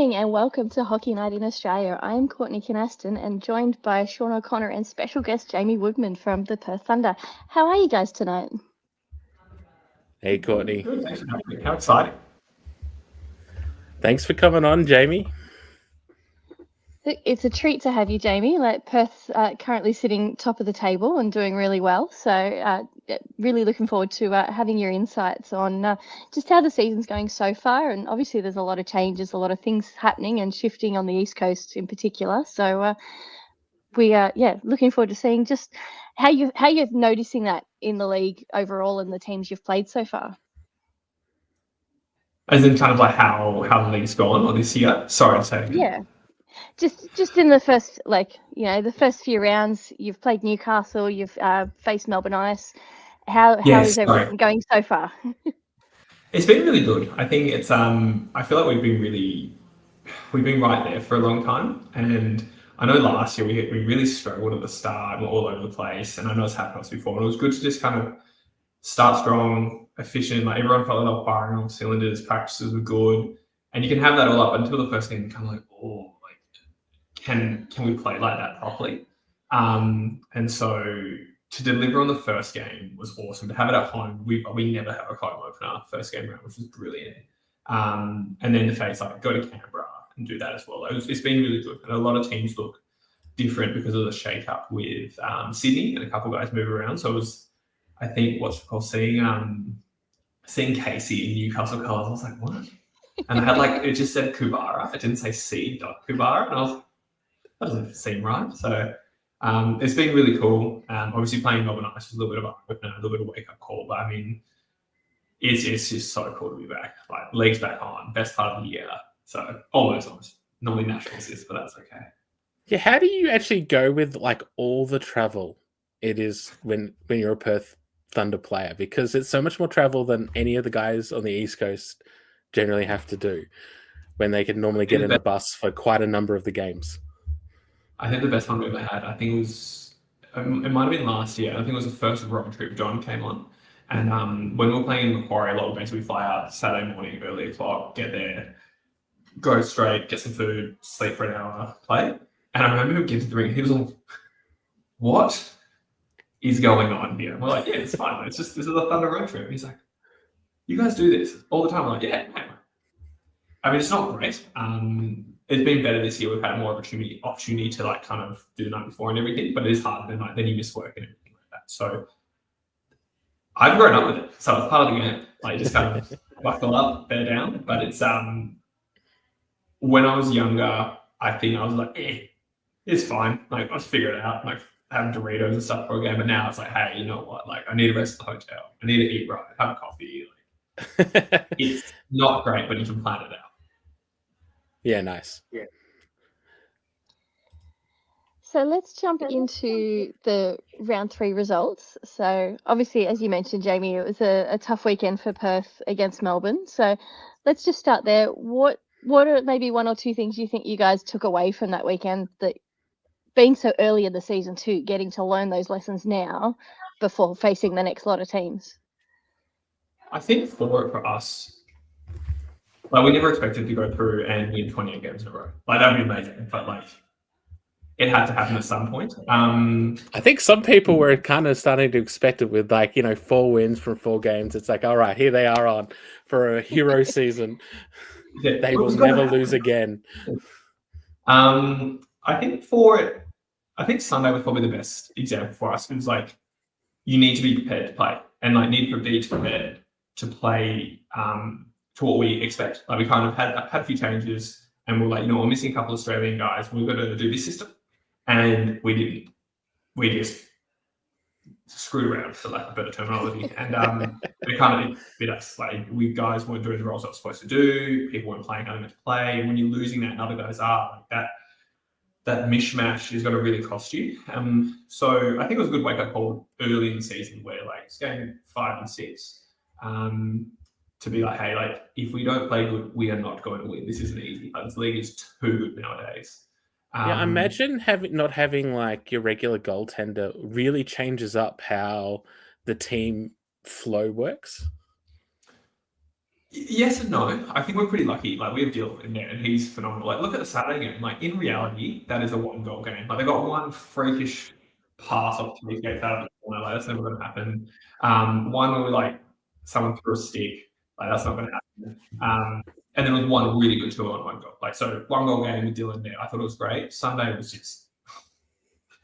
morning and welcome to Hockey Night in Australia. I'm Courtney Canaston and joined by Sean O'Connor and special guest Jamie Woodman from the Perth Thunder. How are you guys tonight? Hey, Courtney. Good, thanks for having me. How exciting. Thanks for coming on, Jamie. It's a treat to have you, Jamie. Perth's currently sitting top of the table and doing really well. So really looking forward to having your insights on just how the season's going so far. And obviously there's a lot of changes, a lot of things happening and shifting on the East Coast in particular. So we are looking forward to seeing just how you're noticing that in the league overall and the teams you've played so far. As in kind of like how the league's gone or this year? Sorry to say again. Yeah. Just in the first, the first few rounds, you've played Newcastle, you've faced Melbourne Ice. How is everything going so far? It's been really good. I think it's I feel like we've been right there for a long time. And I know last year we really struggled at the start, we're all over the place. And I know it's happened to us before. And it was good to just kind of start strong, efficient. Like everyone felt like they were firing on cylinders, practices were good. And you can have that all up until the first game, kind of like, oh, can we play like that properly? And so to deliver on the first game was awesome. To have it at home, we never have a home opener first game round, which was brilliant. And then to face go to Canberra and do that as well. It's been really good. And a lot of teams look different because of the shake-up with Sydney and a couple of guys move around. So it was, I think, seeing Casey in Newcastle colours, I was like, what? And I had it just said Kubara. It didn't say C. Kubara. And I was like, that doesn't seem right. So it's been really cool. Obviously playing Melbourne Ice was a little bit of a little bit of a wake-up call. But I mean, it's just so cool to be back. League's back on, best part of the year. So almost. Normally nationals is, but that's okay. Yeah, how do you actually go with all the travel it is when you're a Perth Thunder player? Because it's so much more travel than any of the guys on the East Coast generally have to do when they can normally get in a bus for quite a number of the games. I think the best one we ever had, I think it was, it might have been last year. I think it was the first road trip John came on. And when we were playing in Macquarie, a lot of basically we fly out Saturday morning, early o'clock, get there, go straight, get some food, sleep for an hour, play. And I remember him getting to the ring, he was like, what is going on here? We're like, yeah, it's fine. This is a Thunder road trip. He's like, you guys do this all the time? I'm like, yeah. I mean, it's not great. It's been better this year. We've had more opportunity to kind of do the night before and everything, but it is hard. Then you miss work and everything like that. So I've grown up with it. So it's part of the game. You just kind of buckle up, bear down. But it's when I was younger, I think I was like, it's fine. I'll just figure it out. Having Doritos and stuff for a game. But now it's like, hey, you know what? I need to rest at the hotel. I need to eat right, have a coffee. It's not great, but you can plan it out. Yeah, nice. Yeah. So let's jump into the round 3 results. So obviously, as you mentioned, Jamie, it was a tough weekend for Perth against Melbourne. So let's just start there. What are maybe one or two things you think you guys took away from that weekend, that being so early in the season too, getting to learn those lessons now before facing the next lot of teams? I think for us, we never expected to go through and win 28 games in a row. That'd be amazing, but it had to happen at some point. I think some people were kind of starting to expect it with 4 wins from 4 games. It's like, all right, here they are on for a hero season. Yeah, they will never lose again. I think Sunday was probably the best example for us. It was you need to be prepared to play and need to be prepared to play to what we expect. We kind of had a few changes and we're we're missing a couple of Australian guys. We've got to do this system. And we didn't. We just screwed around, for lack of better terminology. And it kind of bit us. We guys weren't doing the roles they were supposed to do. People weren't playing how they meant to play. And when you're losing that and other guys are, that mishmash is going to really cost you. So I think it was a good wake-up call early in the season where it's game 5 and 6 to be hey, if we don't play good, we are not going to win. This isn't easy. This league is too good nowadays. Imagine not having your regular goaltender really changes up how the team flow works. Yes and no. I think we're pretty lucky. Like, we have Dylan in there, and he's phenomenal. Like, look at the Saturday game. Like, in reality, that is a 1-goal game. Like, they got one freakish pass off 3 gates out of the corner. Like, that's never going to happen. One where like someone threw a stick. Like, that's not going to happen. And then it was one really good 2-on-1 goal. Like, so 1-goal game with Dylan there. I thought it was great. Sunday was just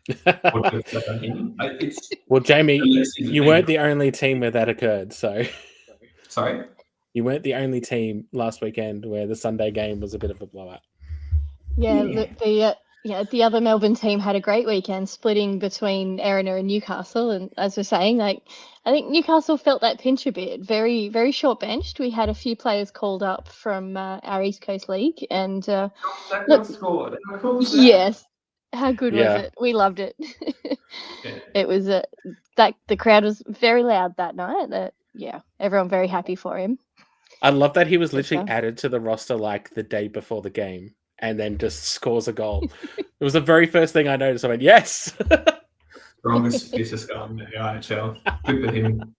it's Well, Jamie, you weren't the only team where that occurred. So, sorry. You weren't the only team last weekend where the Sunday game was a bit of a blowout. Yeah, look, the other Melbourne team had a great weekend, splitting between Erina and Newcastle. And as we're saying, like, I think Newcastle felt that pinch a bit. Very, very short benched. We had a few players called up from our East Coast League, and look, scored. Yes, how good Yeah. was it? We loved it. Yeah. It was that the crowd was very loud that night. Everyone very happy for him. I love that he was literally added to the roster like the day before the game and then just scores a goal. It was the very first thing I noticed. I went, yes. Strongest, fiercest guy in the AIHL. Good for him.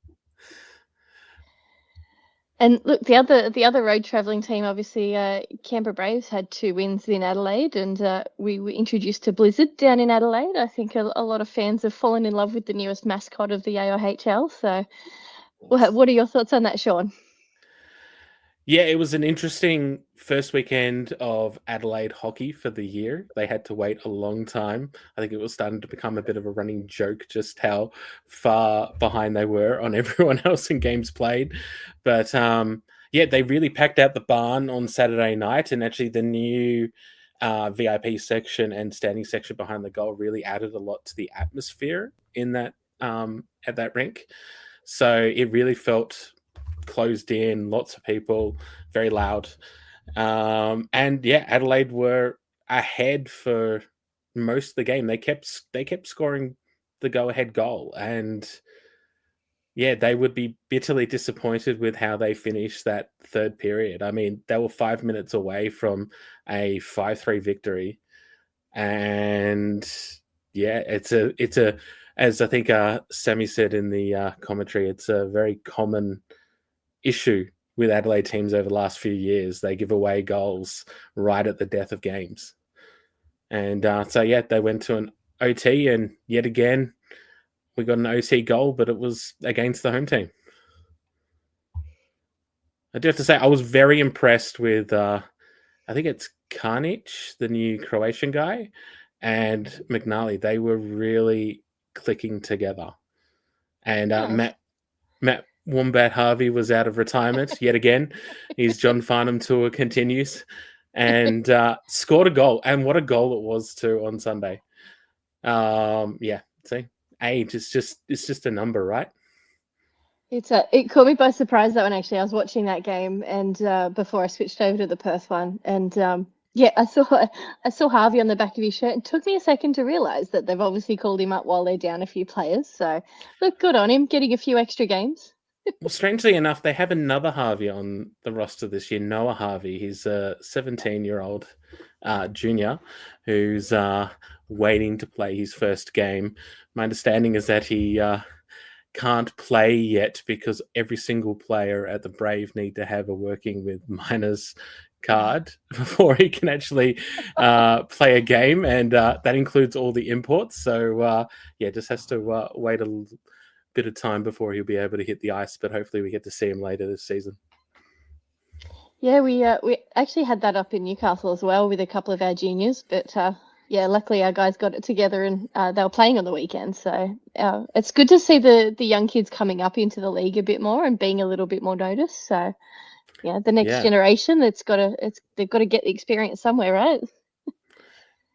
And look, the other road travelling team, obviously, Canberra Braves had 2 wins in Adelaide, and we were introduced to Blizzard down in Adelaide. I think a lot of fans have fallen in love with the newest mascot of the AIHL. So, what are your thoughts on that, Sean? Yeah, it was an interesting first weekend of Adelaide hockey for the year. They had to wait a long time. I think it was starting to become a bit of a running joke just how far behind they were on everyone else in games played. But yeah, they really packed out the barn on Saturday night, and actually the new VIP section and standing section behind the goal really added a lot to the atmosphere in that at that rink. So it really felt closed in, lots of people, very loud. And yeah, Adelaide were ahead for most of the game. They kept scoring the go-ahead goal, and yeah, they would be bitterly disappointed with how they finished that third period. I mean, they were 5 minutes away from a 5-3 victory, and yeah, it's a as I think Sammy said in the commentary, it's a very common issue with Adelaide teams over the last few years. They give away goals right at the death of games. And so, yeah, they went to an OT, and yet again, we got an OT goal, but it was against the home team. I do have to say, I was very impressed with, I think it's Karnic, the new Croatian guy, and McNally. They were really clicking together. And Nice. Matt Wombat Harvey was out of retirement yet again. His John Farnham tour continues, and scored a goal. And what a goal it was too on Sunday. Yeah, see, age is just a number, right? It caught me by surprise, that one, actually. I was watching that game, and before I switched over to the Perth one, and yeah, I saw Harvey on the back of his shirt. It took me a second to realise that they've obviously called him up while they're down a few players. So, look, good on him, getting a few extra games. Well, strangely enough, they have another Harvey on the roster this year, Noah Harvey. He's a 17-year-old junior who's waiting to play his first game. My understanding is that he can't play yet because every single player at the Brave need to have a working with minors card before he can actually play a game, and that includes all the imports. So yeah, just has to wait a little bit of time before he'll be able to hit the ice, but hopefully we get to see him later this season. Yeah, we actually had that up in Newcastle as well with a couple of our juniors, but yeah, luckily our guys got it together, and they were playing on the weekend. So it's good to see the young kids coming up into the league a bit more and being a little bit more noticed. So yeah, the next generation, they've got to get the experience somewhere, right?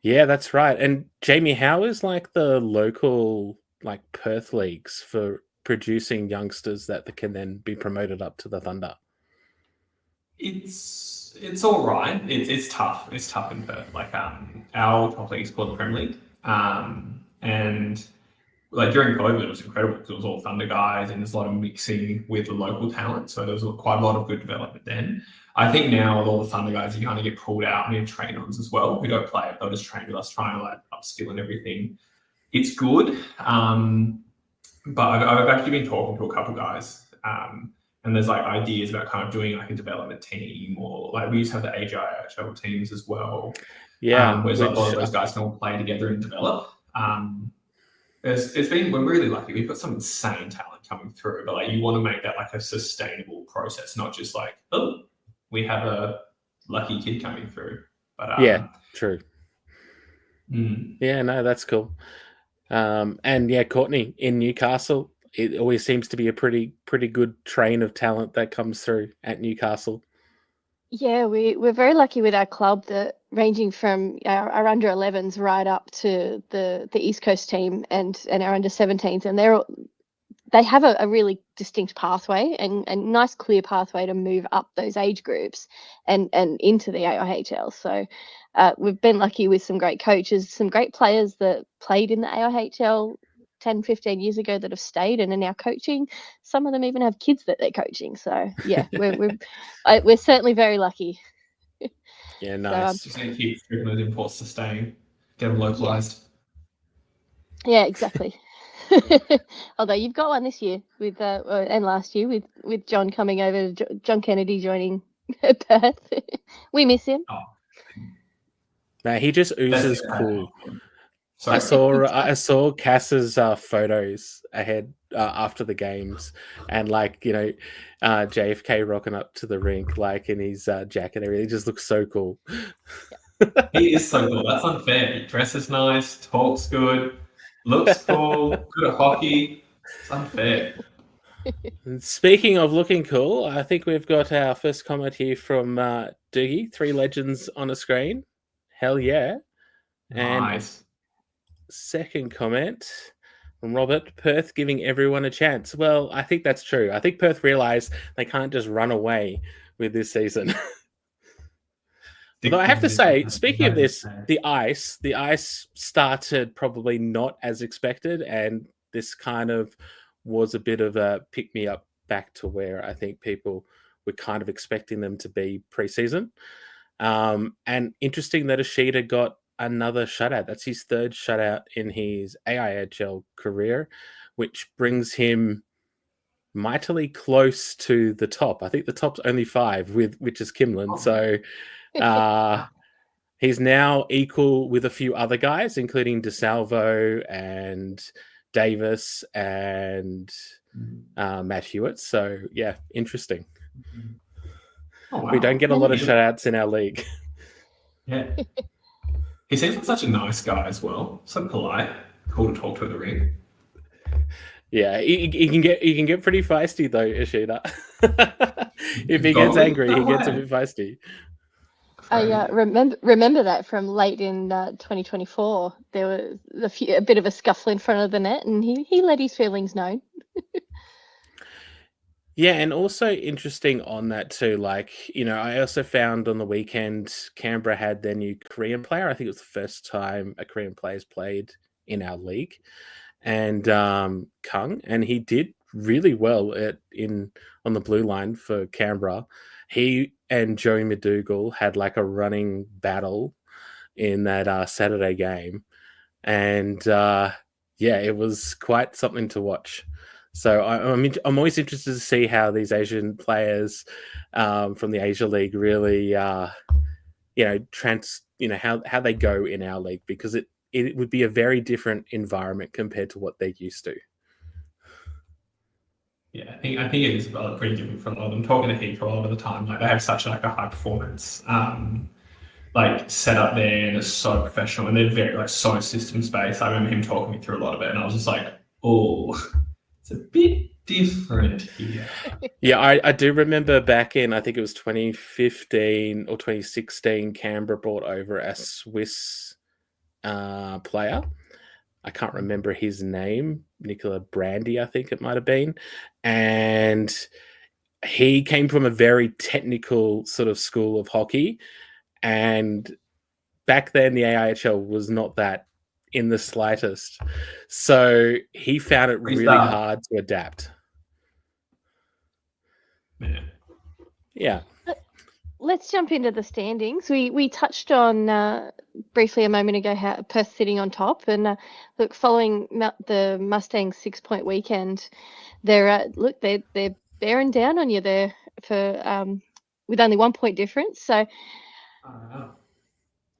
Yeah, that's right. And Jamie, how is like the local like Perth leagues for producing youngsters that can then be promoted up to the Thunder? It's all right. It's tough. It's tough in Perth. Like our top league is called the Premier League, and like during COVID, it was incredible because it was all Thunder guys, and there's a lot of mixing with the local talent. So there was quite a lot of good development then. I think now with all the Thunder guys, you kind of get pulled out, and we have train-ons as well who don't play it. They'll just train with us, trying to like upskill and everything. It's good, but I've actually been talking to a couple guys, and and there's like ideas about kind of doing like a development team, or like we used to have the AIHL teams as well. Yeah, where a lot of those guys can all play together and develop. We're really lucky. We've got some insane talent coming through, but like you want to make that like a sustainable process, not just like, oh, we have a lucky kid coming through. But yeah, true. Yeah, no, that's cool. And yeah, Courtney in Newcastle, it always seems to be a pretty good train of talent that comes through at Newcastle. Yeah, we're very lucky with our club, that ranging from our under 11s right up to the East Coast team and our under 17s, and they have a really distinct pathway and nice clear pathway to move up those age groups and into the AIHL. So we've been lucky with some great coaches, some great players that played in the AIHL 10, 15 years ago that have stayed and are now coaching. Some of them even have kids that they're coaching. So yeah, we're certainly very lucky. Yeah, nice. Just need to keep those imports sustain, get them localized. Yeah, exactly. Although you've got one this year with and last year with John coming over, John Kennedy joining Perth. We miss him. Oh. Man, he just oozes cool. So I saw Cass's photos ahead after the games, and like JFK rocking up to the rink like in his jacket and everything. He just looks so cool. He is so cool. That's unfair. He dresses nice, talks good, looks cool, good at hockey. It's unfair. Speaking of looking cool, I think we've got our first comment here from Doogie. 3 legends on a screen. Hell yeah. Nice. And second comment from Robert, Perth giving everyone a chance. Well, I think that's true. I think Perth realised they can't just run away with this season. Although I have to say, speaking of this, the ice started probably not as expected, and this kind of was a bit of a pick-me-up back to where I think people were kind of expecting them to be pre-season. And interesting that Ishida got another shutout. That's his 3rd shutout in his AIHL career, which brings him mightily close to the top. I think the top's only 5, which is Kimlin. So he's now equal with a few other guys, including DeSalvo and Davis and Matt Hewitt. So yeah, interesting. Oh, wow. We don't get a lot of shutouts in our league. Yeah. He seems like such a nice guy as well. So polite, cool to talk to at the ring. Yeah, he can get pretty feisty though, Ishida. If he gets angry, he gets a bit feisty. I remember that from late in 2024. There was a bit of a scuffle in front of the net, and he let his feelings known. Yeah, and also interesting on that too, like, I also found on the weekend Canberra had their new Korean player. I think it was the first time a Korean player's played in our league, and Kung, and he did really well on the blue line for Canberra. He and Joey McDougall had like a running battle in that Saturday game, and it was quite something to watch. So I'm always interested to see how these Asian players from the Asia League really, how they go in our league, because it would be a very different environment compared to what they're used to. Yeah, I think it is pretty different for a lot of them. Talking to Heath a lot of the time, like they have such like a high performance like set up there, and it's so professional, and they're very like so systems based. I remember him talking me through a lot of it, and I was just like, oh. It's a bit different here. Yeah, I do remember back in, I think it was 2015 or 2016, Canberra brought over a Swiss player. I can't remember his name, Nicola Brandy, I think it might have been. And he came from a very technical sort of school of hockey. And back then, the AIHL was not that in the slightest. So he found it really hard to adapt. Yeah. Let's jump into the standings. We touched on briefly a moment ago how Perth sitting on top, and look, following the Mustangs 6-point weekend, they're bearing down on you there for with only 1 point difference. So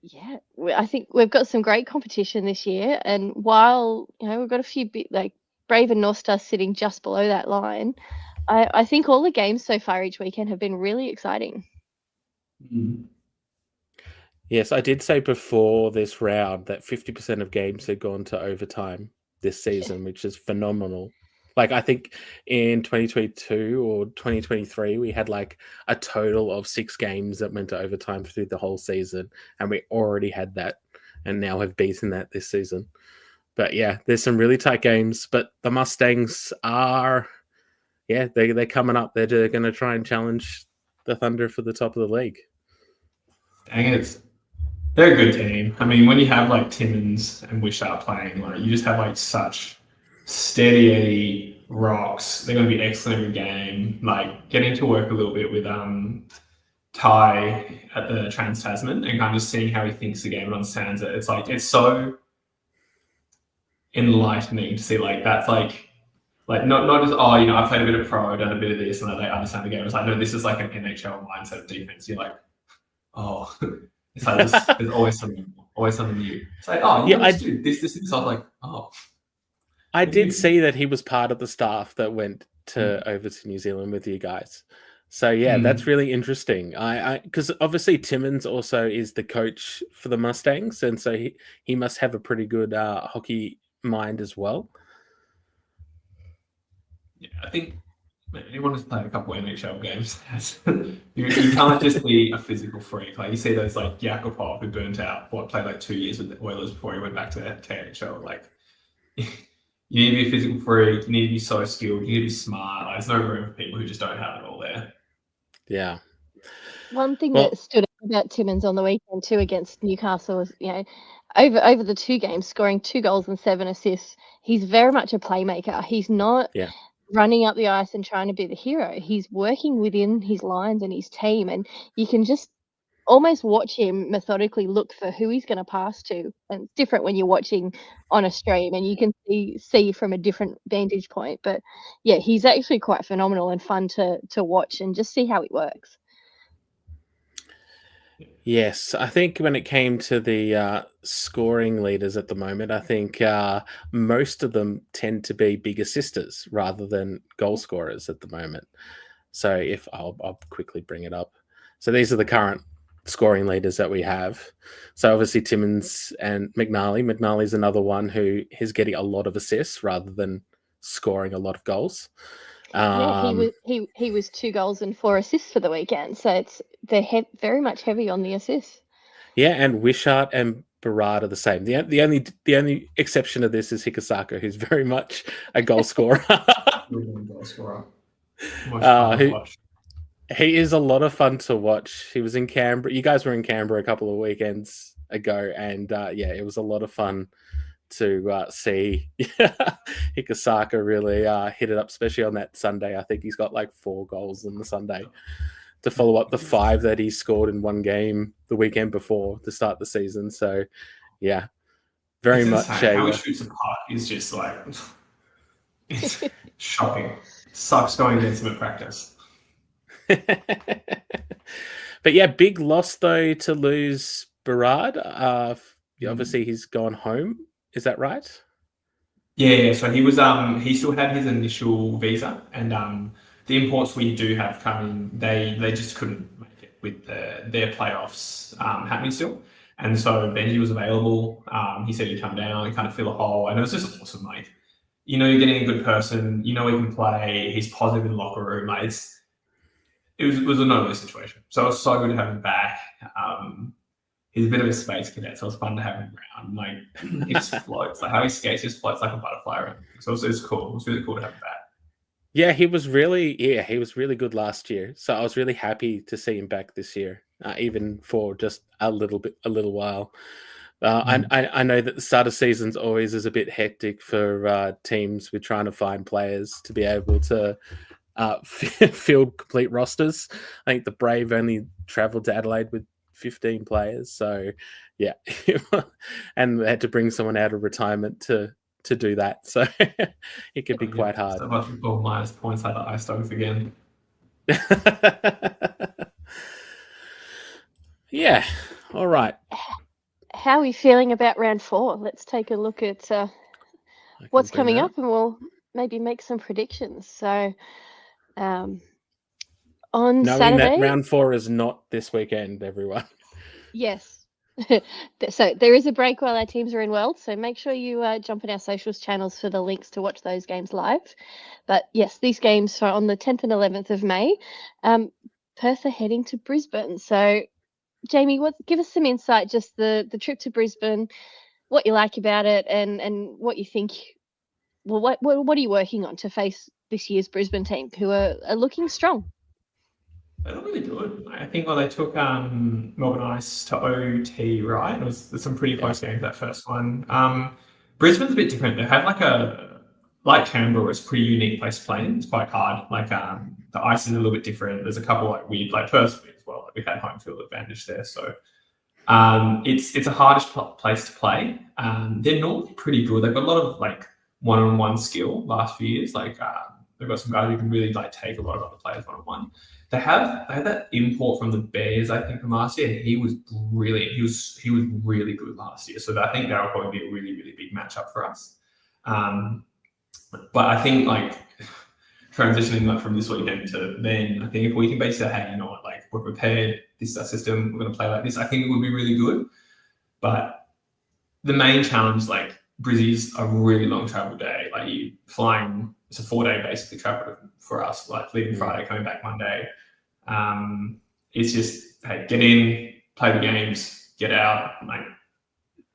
yeah, I think we've got some great competition this year. And while we've got a few like Brave and North Star sitting just below that line, I think all the games so far each weekend have been really exciting. Yes, I did say before this round that 50% of games had gone to overtime this season, which is phenomenal. Like, I think in 2022 or 2023, we had like a total of 6 games that went to overtime through the whole season, and we already had that and now have beaten that this season. But yeah, there's some really tight games, but the Mustangs are, they're coming up. They're going to try and challenge the Thunder for the top of the league. Dang it. They're a good team. I mean, when you have like Timmins and Wishart playing, like you just have like such steady Eddie rocks. They're going to be excellent every game. Like getting to work a little bit with Ty at the Trans Tasman and kind of just seeing how he thinks the game and understands it. It's like it's so enlightening to see like that's like not just I played a bit of pro, done a bit of this, and I understand the game. It's like no, this is like an NHL mindset of defense. You're like, oh. It's like there's always something new. It's like, oh, you understood this. I was like, oh. I did see that he was part of the staff that went over to New Zealand with you guys. So yeah, that's really interesting. I because obviously Timmins also is the coach for the Mustangs, and so he must have a pretty good hockey mind as well. Yeah, I think anyone who's played a couple of NHL games you can't just be a physical freak. Like you see those like Yakupov who burnt out, played like 2 years with the Oilers before he went back to KHL. Like you need to be a physical freak, you need to be so skilled, you need to be smart. Like, there's no room for people who just don't have it all there. Yeah. One thing that stood out about Timmins on the weekend too against Newcastle was, over the 2 games, scoring 2 goals and 7 assists. He's very much a playmaker. He's not running up the ice and trying to be the hero. He's working within his lines and his team, and you can just almost watch him methodically look for who he's going to pass to. And it's different when you're watching on a stream and you can see from a different vantage point. But yeah, he's actually quite phenomenal and fun to watch and just see how it works. Yes, I think when it came to the scoring leaders at the moment, I think most of them tend to be big assisters rather than goal scorers at the moment. So if I'll quickly bring it up. So these are the current scoring leaders that we have. So obviously Timmins and McNally. McNally's another one who is getting a lot of assists rather than scoring a lot of goals. He was 2 goals and 4 assists for the weekend, so they're very much heavy on the assists. Yeah, and Wishart and Barrard are the same. The only exception to this is Hikasaka, who's very much a goal scorer. He is a lot of fun to watch. He was in Canberra. You guys were in Canberra a couple of weekends ago, and it was a lot of fun to see Hikasaka really hit it up, especially on that Sunday. I think he's got like 4 goals on the Sunday to follow up the 5 that he scored in one game the weekend before to start the season. So, yeah, very much. How he shoots a puck is just like it's shocking. Sucks going against him at practice. But yeah, big loss though to lose Barrard. Obviously, he's gone home. Is that right? Yeah. So he was he still had his initial visa, and the imports we do have coming, they just couldn't make it with their playoffs happening still. And so Benji was available. He said he'd come down and kind of fill a hole, and it was just awesome, mate. You're getting a good person. He can play. He's positive in the locker room, mate. It was a no-lose situation. So it was so good to have him back. He's a bit of a space cadet, so it was fun to have him around. Like he just floats, like how he skates, just floats like a butterfly around. So it was cool. It was really cool to have him back. Yeah, he was really good last year. So I was really happy to see him back this year, even for just a little while. I know that the start of seasons always is a bit hectic for teams with trying to find players to be able to field complete rosters. I think the Brave only travelled to Adelaide with 15 players, so yeah, and they had to bring someone out of retirement to to do that. So it could be quite hard. So much for minus points like the Ice Dogs again. Yeah. All right. How are we feeling about round 4? Let's take a look at what's coming up, and we'll maybe make some predictions. So on Knowing Saturday, that round 4 is not this weekend, everyone. yes. So there is a break while our teams are in World, so make sure you jump in our socials channels for the links to watch those games live. But yes, these games are on the 10th and 11th of May. Perth are heading to Brisbane. So Jamie, give us some insight, just the trip to Brisbane, what you like about it, and what you think. Well, what are you working on to face this year's Brisbane team, who are looking strong? They look really good. I think they took Melbourne Ice to OT, right? There's some pretty close games, that first one. Brisbane's a bit different. They have like Canberra, it's a pretty unique place to play in. It's quite hard. The ice is a little bit different. There's a couple weird, Perth as well. We had home field advantage there. So it's a hardish place to play. They're normally pretty good. They've got a lot of one-on-one skill last few years. They've got some guys who can really take a lot of other players one-on-one. They have that import from the Bears, I think, from last year, and he was brilliant. He was really good last year. So I think that will probably be a really, really big matchup for us. But I think transitioning from this weekend to then, I think if we can basically say, hey, you know what, we're prepared, this is our system, we're going to play like this, I think it would be really good. But the main challenge, Brizzy's a really long travel day. You flying, it's a 4-day basically travel for us, leaving Friday, coming back Monday. It's just, hey, get in, play the games, get out.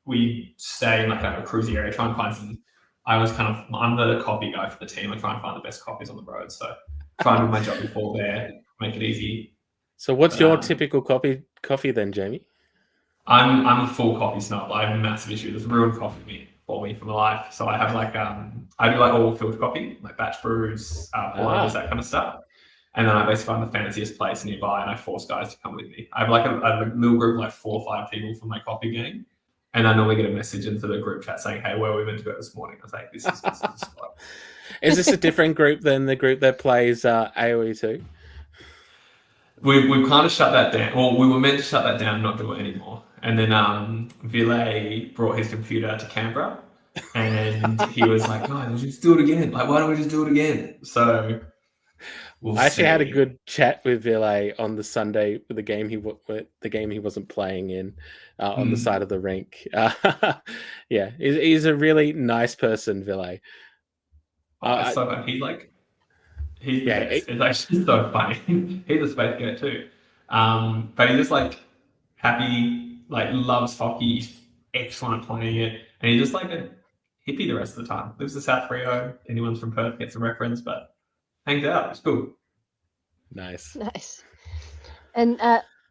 We stay in a cruisy area, try and find some. I'm the coffee guy for the team. I try and find the best coffees on the road. So try and do my job before there, make it easy. So what's your typical coffee then, Jamie? I'm a full coffee snob. I have a massive issue. There's ruined coffee for me for my life. So I have I do all filter coffee, batch brews, that kind of stuff. And then I basically find the fanciest place nearby, and I force guys to come with me. I have a little group of 4 or 5 people from my coffee gang. And I normally get a message into the group chat saying, hey, where were we meant to go this morning? I was like, this is the spot. Is this a different group than the group that plays AOE 2? We've kind of shut that down. Well, we were meant to shut that down, not do it anymore. And then Ville brought his computer to Canberra, and he was like, guys, let's just do it again. Why don't we just do it again? So I actually had a good chat with Ville on the Sunday with the game he wasn't playing in on the side of the rink. Yeah, he's a really nice person, Ville. So he's the best. It's actually so funny. He's a space guy too, but he's just happy, loves hockey. He's excellent at playing it, and he's just a hippie the rest of the time. Lives in South Rio. Anyone's from Perth gets a reference, but hangs out. It's cool. Nice. And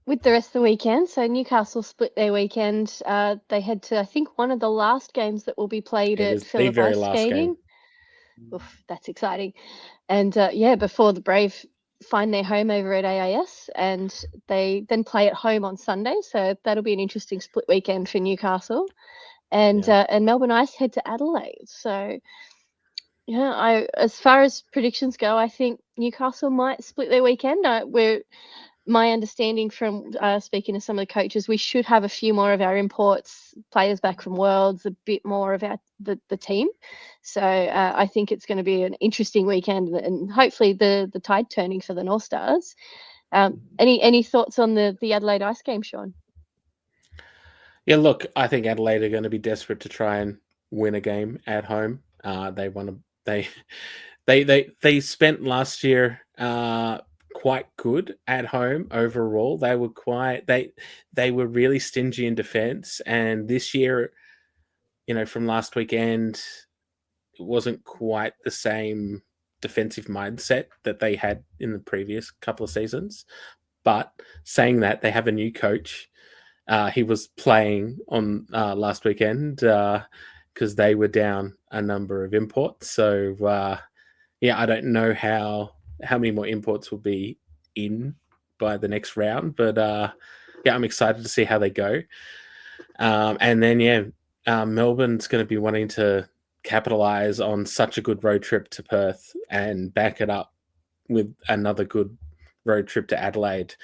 with the rest of the weekend, so Newcastle split their weekend. They head to, I think, one of the last games that will be played at Phillip Ice Skating. Oof, that's exciting. And before the Brave find their home over at AIS, and they then play at home on Sunday. So that'll be an interesting split weekend for Newcastle. And Melbourne Ice head to Adelaide. So as far as predictions go, I think Newcastle might split their weekend. My understanding from speaking to some of the coaches, we should have a few more of our imports, players back from Worlds, a bit more of the team. So I think it's going to be an interesting weekend, and hopefully the tide turning for the North Stars. Any thoughts on the Adelaide Ice game, Sean? Yeah, look, I think Adelaide are going to be desperate to try and win a game at home. They want to. They spent last year quite good at home overall. They were really stingy in defense, and this year, from last weekend, it wasn't quite the same defensive mindset that they had in the previous couple of seasons. But saying that, they have a new coach. He was playing on last weekend because they were down a number of imports. So I don't know how many more imports will be in by the next round, but I'm excited to see how they go. And then Melbourne's going to be wanting to capitalize on such a good road trip to Perth and back it up with another good road trip to Adelaide.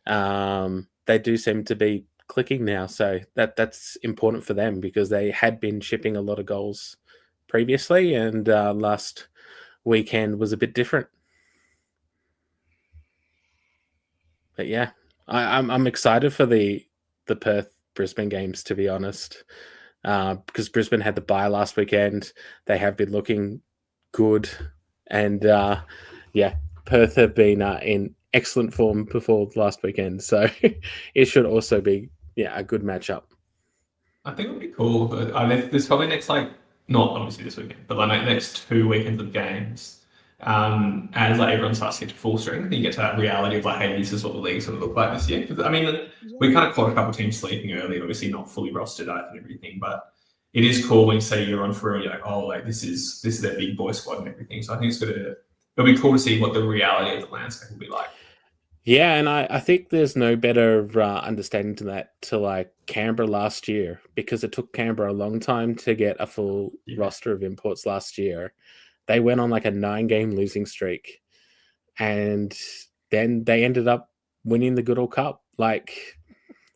They do seem to be clicking now, so that's important for them because they had been shipping a lot of goals previously, and last weekend was a bit different. But yeah, I'm excited for the Perth Brisbane games, to be honest, because Brisbane had the bye last weekend. They have been looking good, and yeah, Perth have been in excellent form before last weekend, so it should also be a good matchup. I think it would be cool. There's probably next, like, not obviously this weekend, but like next 2 weekends of games. As like everyone starts to get to full strength, you get to that reality of like, hey, this is what the league's going to look like this year. Because I mean, we kind of caught a couple of teams sleeping early, obviously not fully rostered out and everything, but it is cool when you say you're on through and you're like, oh, like this is their big boy squad and everything. So I think it'll be cool to see what the reality of the landscape will be like. Yeah, and I think there's no better understanding to that to like Canberra last year, because it took Canberra a long time to get a full roster of imports last year. They went on like a 9-game losing streak, and then they ended up winning the Goodall Cup. Like,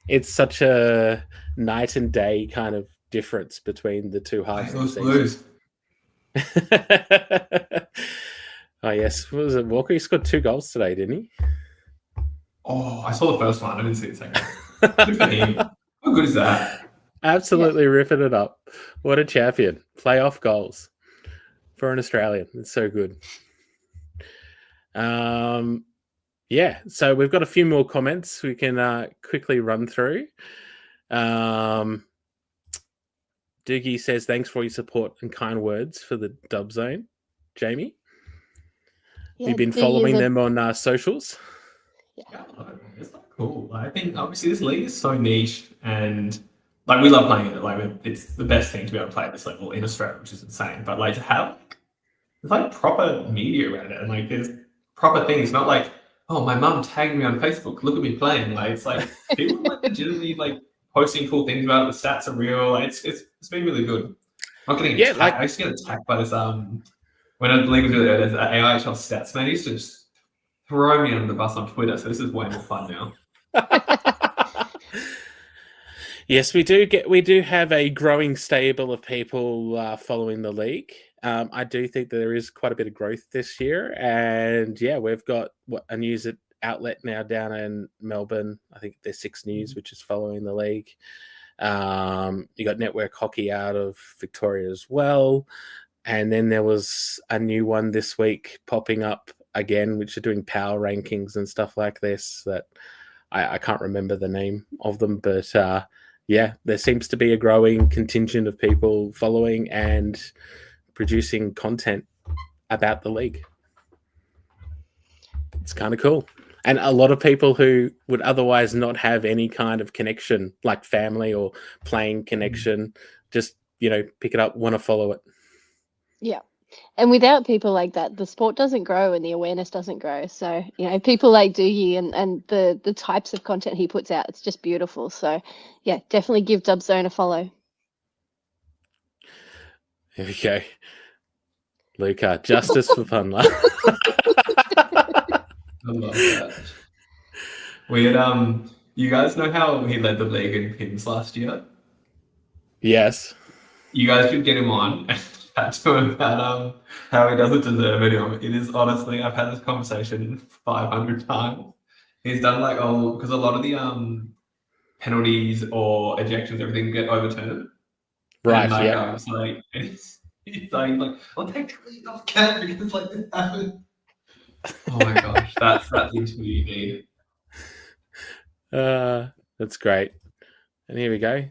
it's such a night and day kind of difference between the two halves of the season. Oh yes, what was it? Walker, he scored 2 goals today, didn't he? Oh, I saw the first one. I didn't see the second. Good for him. How good is that? Absolutely ripping it up. What a champion. Playoff goals for an Australian. It's so good. Yeah, so we've got a few more comments we can quickly run through. Doogie says, thanks for your support and kind words for the Dub Zone, Jamie. Yeah, You've been following them on socials. Yeah, it's not cool. I think obviously this league is so niche, and like we love playing it. Like it's the best thing to be able to play at this level in Australia, which is insane. But like to have, there's like proper media around it, and like there's proper things. Not like, oh, my mum tagged me on Facebook. Look at me playing. Like it's like people like legitimately like posting cool things about it. The stats are real. Like, it's been really good. I'm not getting attacked. I used to get attacked by this when the league was really early, there's an AIHL stats man. He used to just throw me under the bus on Twitter, so this is way more fun now. Yes, we do have a growing stable of people following the league. I do think that there is quite a bit of growth this year, and yeah, we've got a news outlet now down in Melbourne. I think there's 6 News, which is following the league. You got Network Hockey out of Victoria as well, and then there was a new one this week popping up again, which are doing power rankings and stuff like this that I can't remember the name of them, but yeah, there seems to be a growing contingent of people following and producing content about the league. It's kind of cool. And a lot of people who would otherwise not have any kind of connection, like family or playing connection, just, pick it up, want to follow it. Yeah. And without people like that, the sport doesn't grow and the awareness doesn't grow. So, people like Doogie and the types of content he puts out, it's just beautiful. So, yeah, definitely give Dub Zone a follow. Here we go. Luca, justice for Punla. I love that. We had you guys know how he led the league in pins last year? Yes. You guys should get him on and chat to him about how he doesn't deserve it. It is honestly, I've had this conversation 500 times. He's done because a lot of the penalties or ejections, everything get overturned. Right. And yeah. I was like, he's like, I'll take the lead off Cat because like this happened. Oh my gosh, that's the interview you need. That's great. And here we go.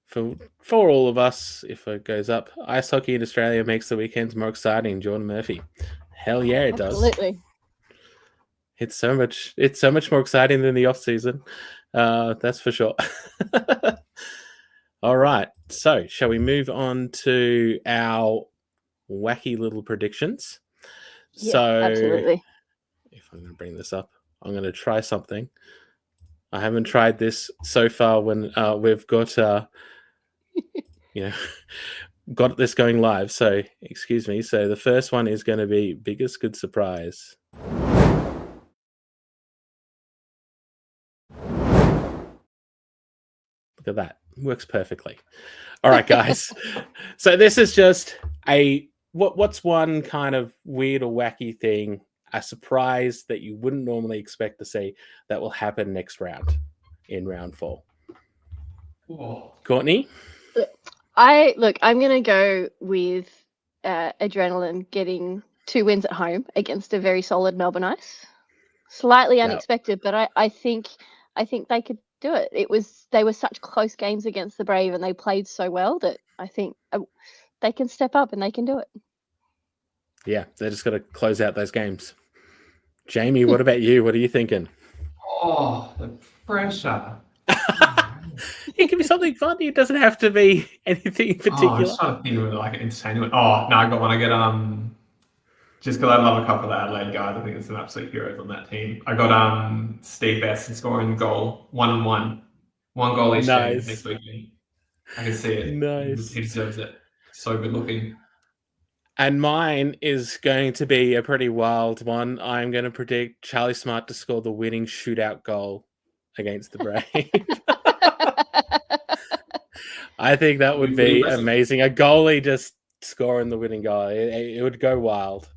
For all of us, if it goes up, ice hockey in Australia makes the weekends more exciting. Jordan Murphy. Hell yeah, it does. Absolutely. It's so much more exciting than the off season. That's for sure. All right. So shall we move on to our wacky little predictions? Yeah, so absolutely. If I'm going to bring this up, I'm going to try something. I haven't tried this so far when we've got, got this going live, so excuse me. So the first one is going to be biggest good surprise. Look at that. Works perfectly. All right, guys. So this is just what's one kind of weird or wacky thing, a surprise that you wouldn't normally expect to see that will happen next round in round 4. Whoa. Courtney? I'm going to go with Adrenaline getting 2 wins at home against a very solid Melbourne Ice. Slightly unexpected, but I think they could do it. They were such close games against the Brave, and they played so well that I think they can step up and they can do it. Yeah, they just got to close out those games. Jamie, what about you? What are you thinking? Oh, the pressure. It can be something funny. It doesn't have to be anything in particular. I'm just trying to think of like an insane one. Oh, no, I got one. I get just because I love a couple of the Adelaide guys. I think it's an absolute heroes on that team. I got Steve Best scoring goal 1-1. 1 goal each game next weekend. I can see it. Nice. He deserves it. So good looking. And mine is going to be a pretty wild one. I'm going to predict Charlie Smart to score the winning shootout goal against the Brave. I think that would be amazing. A goalie just scoring the winning goal. It would go wild.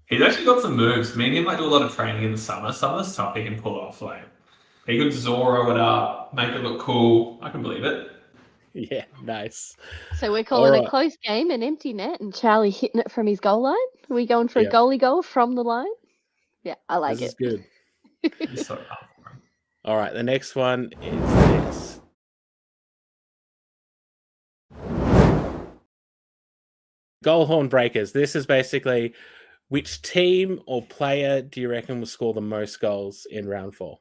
He's actually got some moves. Me and him might do a lot of training in the summer. Some of the stuff he can pull off. Like, he could Zorro it up, make it look cool. I can believe it. Yeah, nice. So we're calling a close game, an empty net, and Charlie hitting it from his goal line. Are we going for a goalie goal from the line? Yeah, I like this it. This is good. He's so powerful. All right, the next one is this. Goal horn breakers. This is basically which team or player do you reckon will score the most goals in round 4?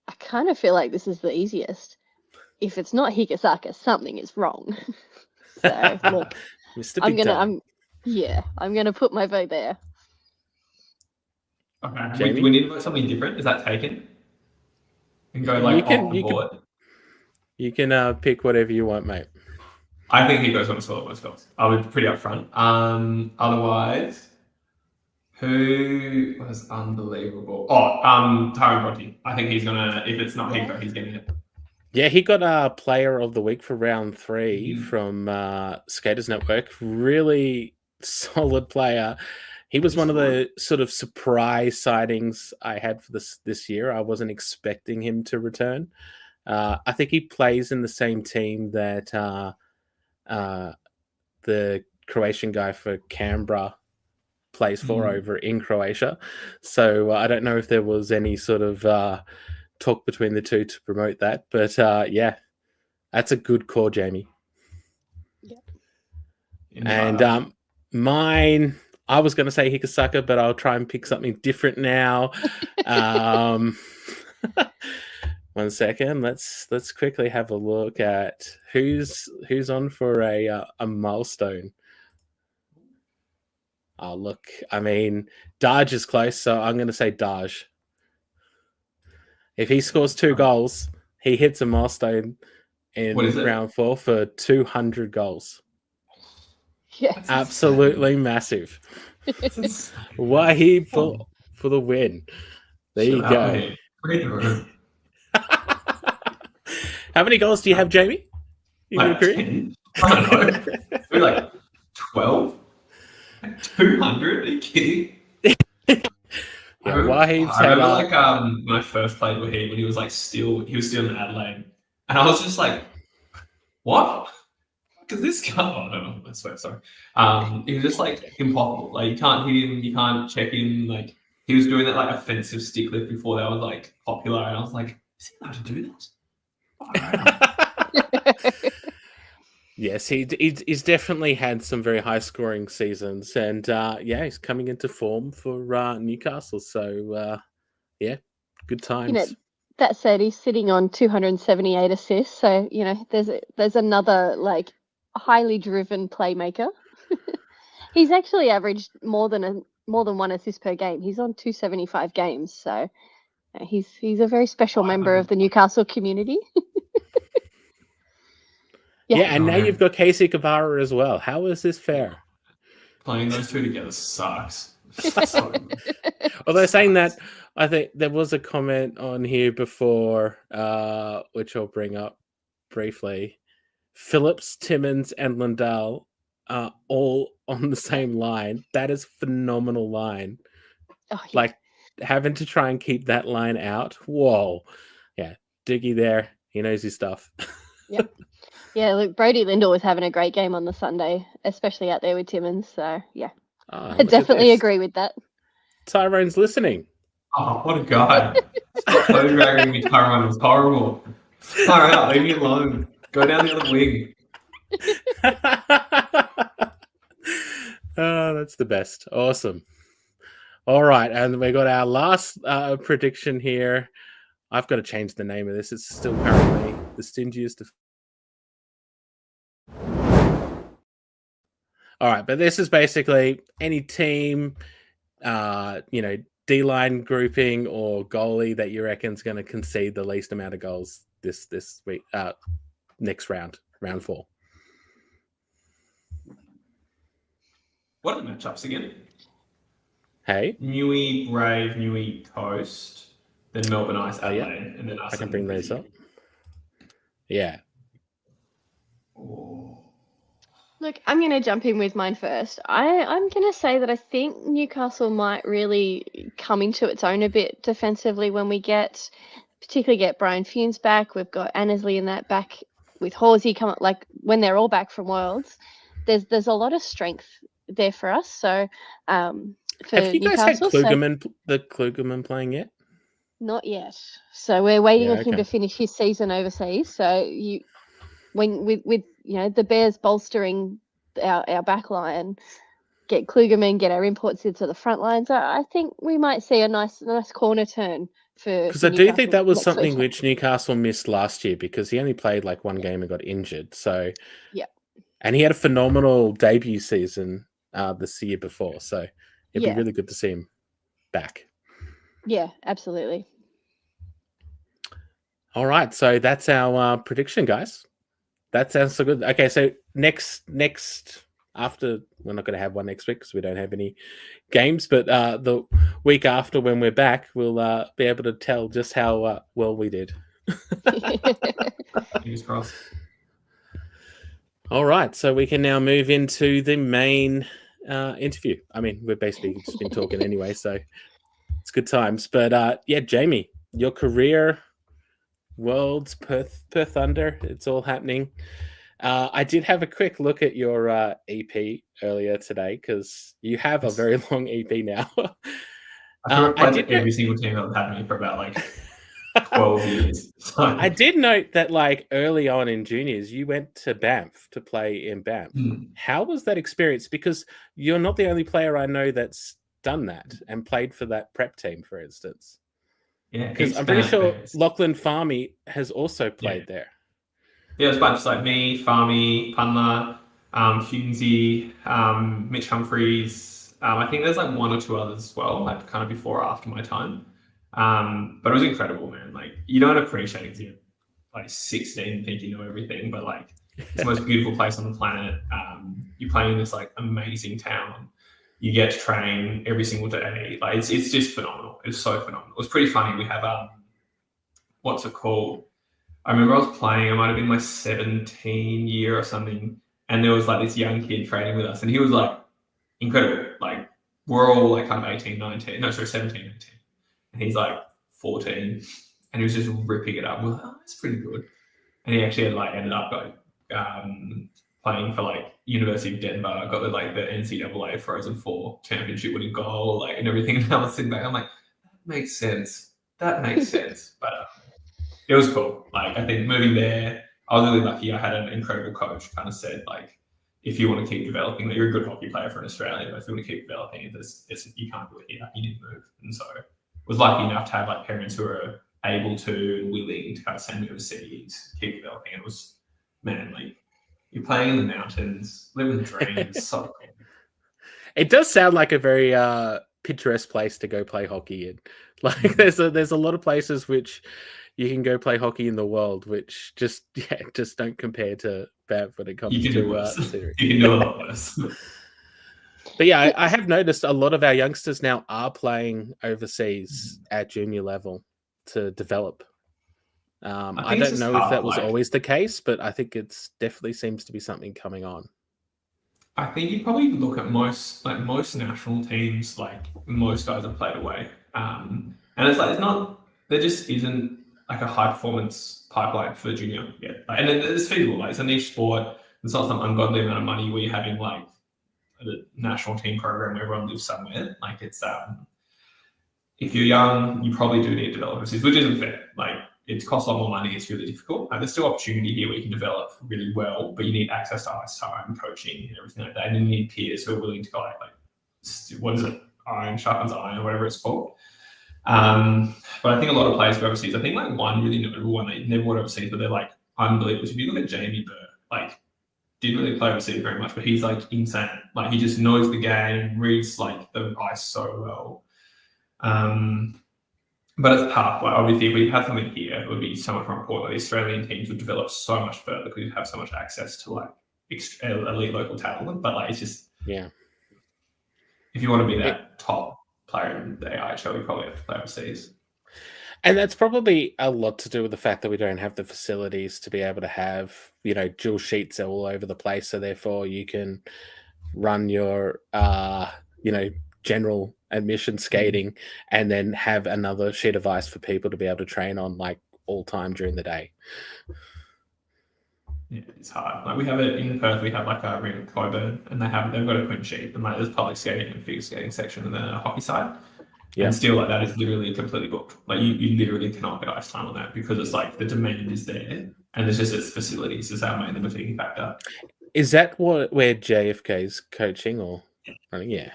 I kind of feel like this is the easiest. If it's not Higasaka, something is wrong. So look, I'm gonna put my vote there. Okay. Do we need to vote something different? Is that taken? And go like off the board. You can pick whatever you want, mate. I think he goes on to score the most goals. I'll be pretty upfront. Otherwise, who was unbelievable? Oh, Tyron Bronte. I think he's gonna. If it's not Higo, he's getting it. Yeah, he got Player of the Week for round 3 from Skaters Network. Really solid player. He was one of the sort of surprise sightings I had for this year. I wasn't expecting him to return. I think he plays in the same team that the Croatian guy for Canberra plays for over in Croatia. So I don't know if there was any sort of talk between the two to promote that. But yeah, that's a good call, Jamie. Yep. And mine, I was going to say Higasaka, but I'll try and pick something different now. 1 second. Let's quickly have a look at who's on for a milestone. Oh, look. I mean, Daj is close, so I'm going to say Daj. If he scores 2 goals, he hits a milestone in round 4 for 200 goals. Yeah, absolutely massive. Wahib for the win. There you go. How many goals do you have, Jamie? Like 10? I don't know. Maybe like 12? 200? Are you kidding? I remember like when I first played with him, when he was still in Adelaide, and I was just like, what? Because this guy, I don't know, I swear, sorry. He was just like impossible. Like, you can't hit him, you can't check him. Like, he was doing that like offensive stick lift before that was like popular, and I was like, is he allowed to do that? Yes, he's definitely had some very high scoring seasons, and yeah, he's coming into form for Newcastle. So yeah, good times. That said, he's sitting on 278 assists. So there's another like highly driven playmaker. He's actually averaged more than 1 assist per game. He's on 275 games, so he's a very special member of the Newcastle community. Yeah, and now you've got Casey Cabrera as well. How is this fair? Playing those two together sucks. Although saying that, I think there was a comment on here before, which I'll bring up briefly. Phillips, Timmins, and Lundell are all on the same line. That is phenomenal line. Oh, yeah. Like having to try and keep that line out. Whoa. Yeah. Diggy there. He knows his stuff. Yep. Yeah, look, Brody Lindell was having a great game on the Sunday, especially out there with Timmins. So, yeah, I definitely agree with that. Tyrone's listening. Oh, what a guy. Stop phone dragging me, Tyrone. It was horrible. Far out. Leave me alone. Go down the other wing. Oh, that's the best. Awesome. All right, and we got our last prediction here. I've got to change the name of this. It's still currently the stingiest of... All right, but this is basically any team, D-line grouping or goalie that you reckon is going to concede the least amount of goals this week, next round 4. What are the matchups again? Hey, Newey, Brave, Newey, Coast, then Melbourne Ice, Adelaide, and then us. I can bring those up. Yeah. Oh. Look, I'm going to jump in with mine first. I'm going to say that I think Newcastle might really come into its own a bit defensively when we particularly get Brian Funes back. We've got Annesley in that back with Horsey come up, like when they're all back from Worlds. There's a lot of strength there for us. So for have you guys had Newcastle, the Klugerman playing yet? Not yet. So we're waiting on him to finish his season overseas. So with the Bears bolstering our back line, get Klugerman, get our imports into the front line. So I think we might see a nice corner turn for. Because I do think that was something which Newcastle missed last year because he only played like one game and got injured. So yeah, and he had a phenomenal debut season this year before. So it'd be really good to see him back. Yeah, absolutely. All right, so that's our prediction, guys. That sounds so good. Okay, so next after, we're not going to have one next week because we don't have any games, but the week after when we're back, we'll be able to tell just how well we did. Fingers crossed. All right, so we can now move into the main interview. I mean, we've basically just been talking anyway, so it's good times. But Jamie, your career, Worlds, Perth Thunder, it's all happening. I did have a quick look at your EP earlier today because you have a very long EP now. I did every single team that had me for about like 12 years. So. I did note that like early on in juniors, you went to Banff to play in Banff. How was that experience? Because you're not the only player I know that's done that and played for that prep team, for instance. Yeah, because I'm pretty sure Lachlan Farmy has also played there. Yeah, it's a bunch like me, Farmy, Punla, Funsey, Mitch Humphreys. I think there's like one or two others as well, like kind of before or after my time. But it was incredible, man. Like you don't appreciate it because you're like 16 and think you know everything, but like it's the most beautiful place on the planet. You play in this like amazing town. You get to train every single day. Like it's just phenomenal. It's so phenomenal. It was pretty funny. We have what's it called? I remember I was playing. I might have been my 17 year or something, and there was like this young kid training with us, and he was like incredible. Like we're all like kind of 18, 19. No, sorry, 17, 18, and he's like 14, and he was just ripping it up. We're like, oh, that's pretty good. And he actually ended up playing for like University of Denver, got the NCAA Frozen Four championship winning goal, like and everything. And I was sitting back, I'm like, that makes sense. But it was cool. Like I think moving there, I was really lucky. I had an incredible coach. Kind of said like, if you want to keep developing, like, you're a good hockey player for an Australian, but if you want to keep developing, you can't do it here. You need to move. And so I was lucky enough to have like parents who were able to and willing to kind of send me overseas, keep developing. It was, man, like. You're playing in the mountains, living the dream. It's so cool. It does sound like a very picturesque place to go play hockey in. Like there's a lot of places which you can go play hockey in the world, which just don't compare to Bev when it comes You can do to worse. Siri. You can do a lot worse. But yeah, I have noticed a lot of our youngsters now are playing overseas at junior level to develop. I think it's don't just know if hard, that was like, always the case, but I think it's definitely seems to be something coming on. I think you probably look at most national teams, like most guys have played away. And it's like, there just isn't like a high performance pipeline for junior yet. Like, and it's feasible, like it's a niche sport. It's not some ungodly amount of money where you're having like a national team program where everyone lives somewhere. Like it's, if you're young, you probably do need developers, which isn't fair. Like it costs a lot more money. It's really difficult. There's still opportunity here where you can develop really well, but you need access to ice time, coaching, and everything like that. And you need peers who are willing to go like what is it? Iron sharpens iron, or whatever it's called. But I think a lot of players go overseas. I think like one really notable one, they never went overseas, but they're like unbelievable. If you look at Jamie Burr, like didn't really play overseas very much, but he's like insane. Like he just knows the game, reads like the ice so well. But it's tough. Like obviously, if we had something here, it would be so much more important. The Australian teams would develop so much further because you'd have so much access to like elite local talent. But like, it's just if you want to be that top player in the AIHL, you probably have to play overseas. And that's probably a lot to do with the fact that we don't have the facilities to be able to have, dual sheets all over the place. So therefore you can run your, general admission skating and then have another sheet of ice for people to be able to train on like all time during the day. Yeah, it's hard. Like we have it in Perth, we have like a ring at Coburn and they've got a twin sheet and like there's public skating and figure skating section and then a hockey side. Yeah. And still like that is literally completely booked. Like you literally cannot get ice time on that because it's like the demand is there and there's just its facilities is our main limiting factor. Is that where JFK is coaching or running? Yeah.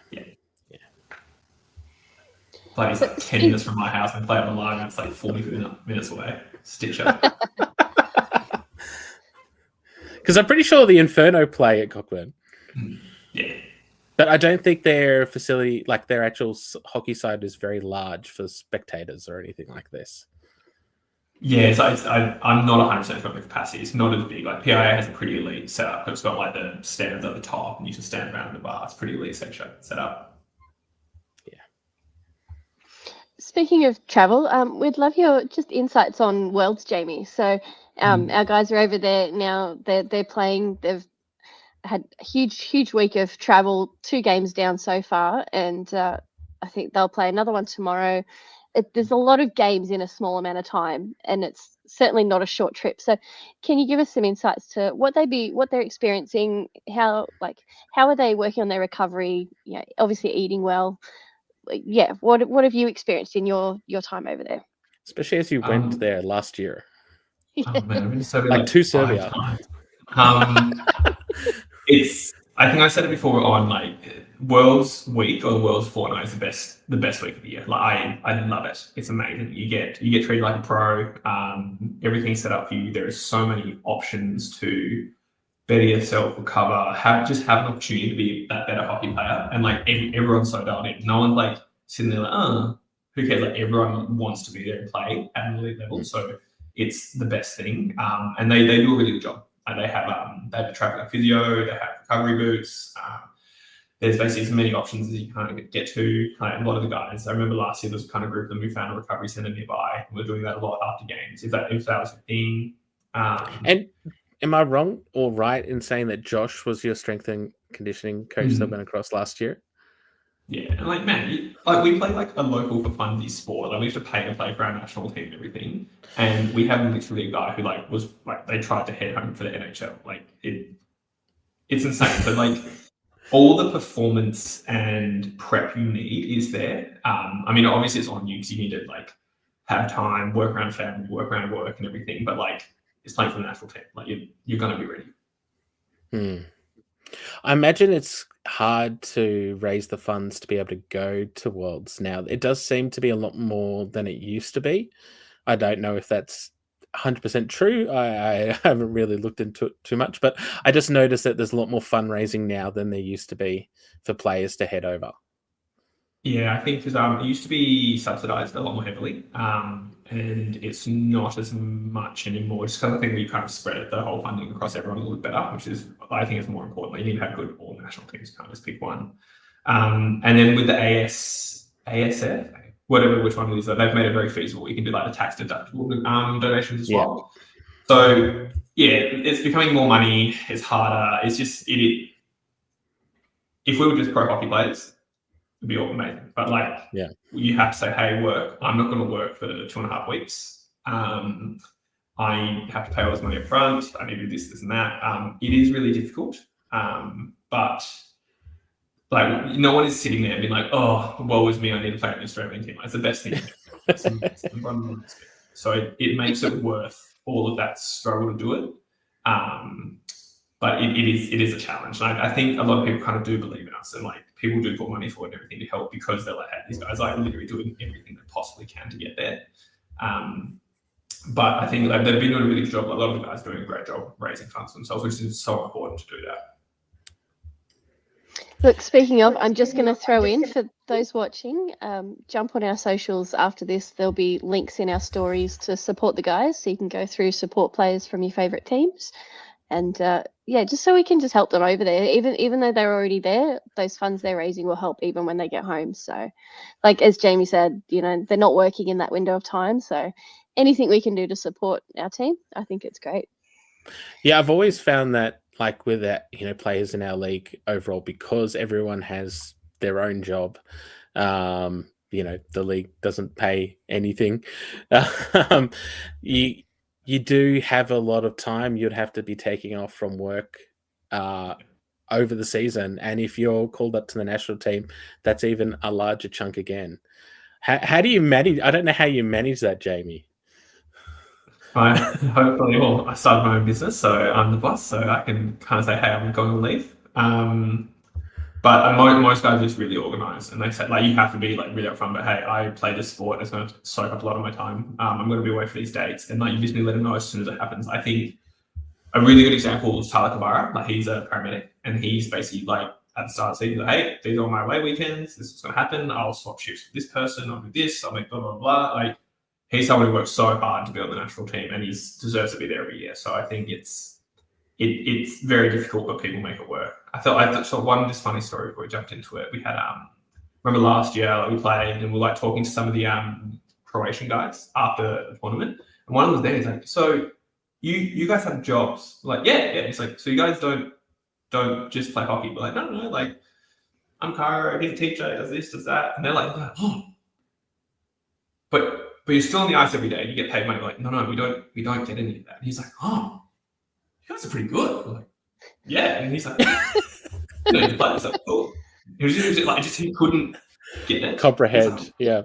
Like it's like 10 minutes from my house and play on the line and it's like 40 minutes away. Stitcher. Because I'm pretty sure the Inferno play at Cockburn. Yeah. But I don't think their facility, like their actual hockey side, is very large for spectators or anything like this. Yeah, so I'm not 100% sure on the capacity. It's not as big. Like PIA has a pretty elite setup. It's got like the stands at the top and you can stand around in the bar. It's pretty elite setup. Speaking of travel, we'd love your just insights on Worlds, Jamie. So our guys are over there now. They're playing. They've had a huge week of travel, 2 games down so far, and I think they'll play another one tomorrow. There's a lot of games in a small amount of time, and it's certainly not a short trip. So can you give us some insights to what they're experiencing? How are they working on their recovery? Obviously eating well. Yeah, what have you experienced in your time over there? Especially as you went there last year. Oh man, I've been to Serbia like to Serbia. I think I said it before on like World's Week or World's Fortnight is the best week of the year. Like I love it. It's amazing. You get treated like a pro. Everything's set up for you. There are so many options to better yourself, recover, have an opportunity to be that better hockey player. And like everyone's so dialed in. No one's like sitting there like, who cares? Like everyone wants to be there and play at an elite level. So it's the best thing. And they do a really good job. And they have a traveling physio, they have recovery boots. There's basically as many options as you kind of get to. Kind of a lot of the guys, I remember last year there was kind of group that we found a recovery center nearby. We're doing that a lot after games. If that was a thing. And am I wrong or right in saying that Josh was your strength and conditioning coach that went across last year? Yeah, and like man, we play like a local for funsies sport. Like we have to pay to play for our national team and everything. And we have literally a guy who was they tried to headhunt for the NHL. Like it's insane. But like all the performance and prep you need is there. I mean, obviously it's on you because you need to like have time, work around family, work around work and everything. But like it's playing for the national team. Like you're gonna be ready. I imagine it's hard to raise the funds to be able to go to Worlds now. It does seem to be a lot more than it used to be. I don't know if that's 100% true. I haven't really looked into it too much, but I just noticed that there's a lot more fundraising now than there used to be for players to head over. Yeah, I think because it used to be subsidised a lot more heavily. and it's not as much anymore. Just kind of think we kind of spread the whole funding across everyone a little bit better, which is, I think, is more important. Like, you need to have good all national teams. You can't just pick one. And then with the ASF, which one it is, they've made it very feasible. You can do like the tax deductible donations as well. So yeah, it's becoming more money. It's harder. It's just if we were just pro hockey players, it'd be all amazing. But like, you have to say, hey, work. I'm not going to work for 2.5 weeks. I have to pay all this money up front. I need to do this, and that. It is really difficult. But like, no one is sitting there being like, oh, woe is me, I need to play in the Australian team. It's the best thing. So it makes it worth all of that struggle to do it. But it is a challenge. And I think a lot of people kind of do believe in us, and like, people do put money forward and everything to help, because they're like, hey, these guys are literally doing everything they possibly can to get there. But I think like, they've been doing a really good job. A lot of the guys are doing a great job raising funds for themselves, which is so important to do that. Look, speaking of, I'm just going to throw in for those watching, jump on our socials after this. There'll be links in our stories to support the guys, so you can go through support players from your favourite teams. And just so we can just help them over there. Even though they're already there, those funds they're raising will help even when they get home. So, like as Jamie said, they're not working in that window of time. So anything we can do to support our team, I think it's great. Yeah, I've always found that, like, with that, players in our league overall, because everyone has their own job. The league doesn't pay anything. You do have a lot of time you'd have to be taking off from work over the season. And if you're called up to the national team, that's even a larger chunk again. How do you manage? I don't know how you manage that, Jamie. I started my own business, so I'm the boss, so I can kind of say, hey, I'm going on leave. But most guys are just really organised, and they say, like, you have to be like really upfront. But hey, I play this sport; it's going to soak up a lot of my time. I'm going to be away for these dates, and like, you just need to let them know as soon as it happens. I think a really good example is Tyler Kavara. Like, he's a paramedic, and he's basically like, at the start of the season, like, hey, these are all my away weekends. This is going to happen. I'll swap shifts with this person. I'll do this. I'll make blah blah blah. Like, he's someone who works so hard to be on the national team, and he deserves to be there every year. So I think it's very difficult, but people make it work. I thought one just funny story before we jumped into it. We had remember last year, like, we played and we were like talking to some of the Croatian guys after the tournament, and one of them was there. He's like, so you guys have jobs? We're like, yeah. It's like, so you guys don't just play hockey? We're like, no, like, I'm Cara, he's a teacher, does this, does that, and they're like, oh, but you're still on the ice every day and you get paid money. We're like, no, we don't get any of that. And he's like, oh, you guys are pretty good. We're like, yeah. And he's like, you play this. Like, cool. He was like, he couldn't get it. Comprehend. Like, yeah.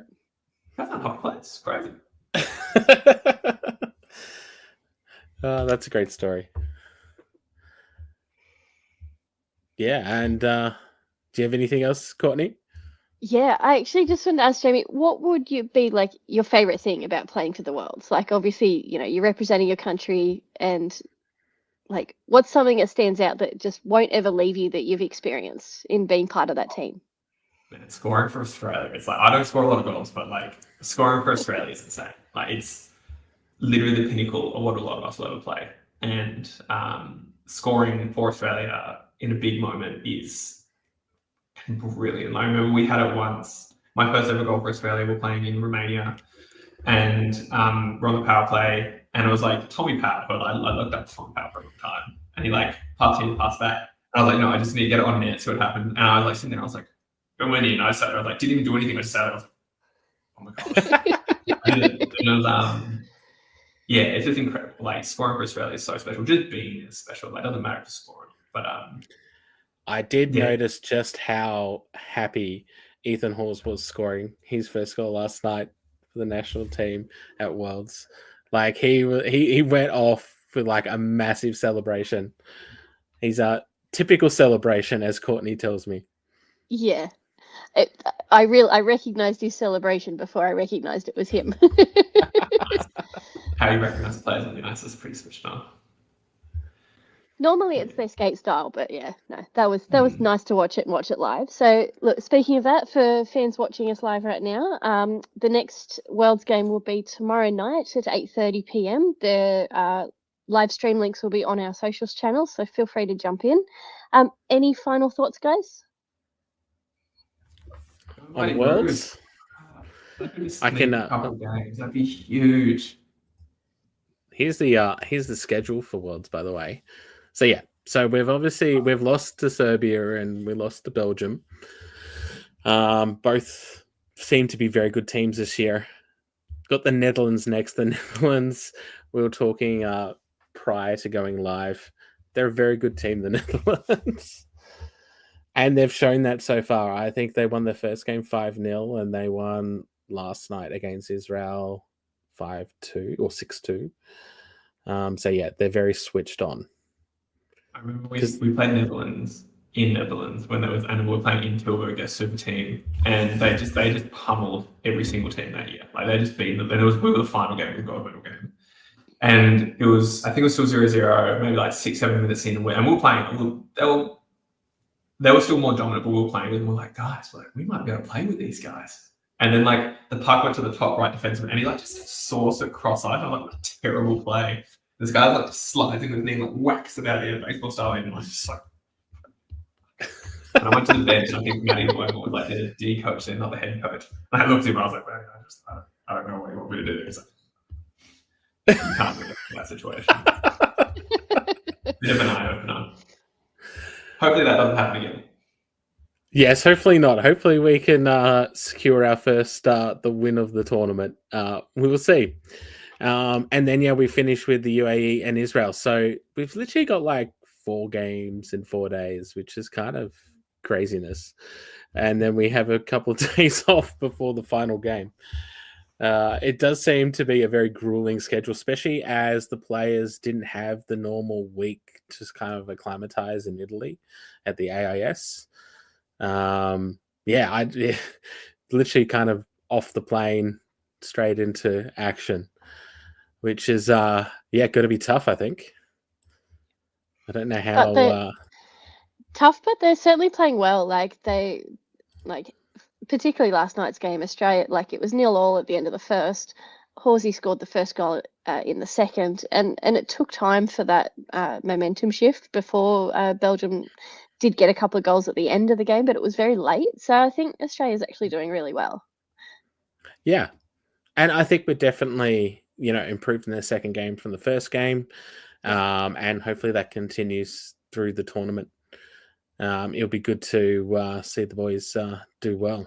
That's not hockey players. Crazy. That's a great story. Yeah. And do you have anything else, Courtney? Yeah, I actually just wanted to ask Jamie, what would you be like your favorite thing about playing for the Worlds? Like, obviously, you're representing your country, and like, what's something that stands out that just won't ever leave you that you've experienced in being part of that team? Man, scoring for Australia, it's like, I don't score a lot of goals, but like, scoring for Australia is insane. Like, it's literally the pinnacle of what a lot of us will ever play. And scoring for Australia in a big moment is brilliant. I remember we had it once. My first ever goal for Australia, we're playing in Romania, and we're on the power play, and it was like Tommy Powell. But I looked up Tommy Powell for a long time, and he like passed in, passed back. And I was like, no, I just need to get it on net, see what happened. And I was like sitting there, I was like, it went in. I was like, didn't even do anything. I just sat there. Oh my god! And it was, yeah, it's just incredible. Like, scoring for Australia is so special. Just being is special. Like, it doesn't matter if you score, but I did notice just how happy Ethan Hawes was scoring his first goal last night for the national team at Worlds. Like, he went off with like a massive celebration. He's a typical celebration, as Courtney tells me. Yeah, I recognized his celebration before I recognized it was him. How you recognize players on the ice is pretty switched on. Normally it's their skate style, but yeah, no, that was nice to watch it and watch it live. So look, speaking of that, for fans watching us live right now, the next Worlds game will be tomorrow night at 8:30 p.m. The live stream links will be on our socials channels, so feel free to jump in. Any final thoughts, guys? On Worlds? I can a couple games. That'd be huge. Here's the schedule for Worlds, by the way. So yeah, so we've lost to Serbia and we lost to Belgium. Both seem to be very good teams this year. Got the Netherlands next. The Netherlands, we were talking prior to going live. They're a very good team, the Netherlands. And they've shown that so far. I think they won their first game 5-0 and they won last night against Israel 5-2 or 6-2. So yeah, they're very switched on. I remember we played Netherlands in Netherlands when we were playing in Tilburg, their super team, and they just pummeled every single team that year. Like they just beat them. And we were the final game, we got a medal game. And I think it was still 0-0, maybe like 6-7 minutes in, and we were playing. They were still more dominant, but we were playing with them. We're like, guys, we might be able to play with these guys. And then like the puck went to the top right defenseman, and he like just sauced it cross-eyed. I'm like, what a terrible play. This guy like slides in with the knee, like whacks it out of baseball style, and I was just like. And I went to the bench, and I think Matty Wormel was like the D coach there, not the head coach. And I looked at him, and I was like, man, I don't know what you want me to do. He's like, you can't win in that situation. Bit of an eye opener. Hopefully that doesn't happen again. Yes, hopefully not. Hopefully we can secure our first the win of the tournament. We will see. And then we finish with the UAE and Israel. So we've literally got like 4 games in 4 days, which is kind of craziness. And then we have a couple of days off before the final game. It does seem to be a very grueling schedule, especially as the players didn't have the normal week to kind of acclimatize in Italy at the AIS. I literally kind of off the plane straight into action, which is going to be tough, I think. I don't know how tough, but they're certainly playing well. Particularly last night's game, Australia, it was 0-0 at the end of the first. Horsey scored the first goal in the second, and it took time for that momentum shift before Belgium did get a couple of goals at the end of the game, but it was very late. So I think Australia's actually doing really well. Yeah, and I think we're definitely improved in their second game from the first game, and hopefully that continues through the tournament. It'll be good to see the boys do well.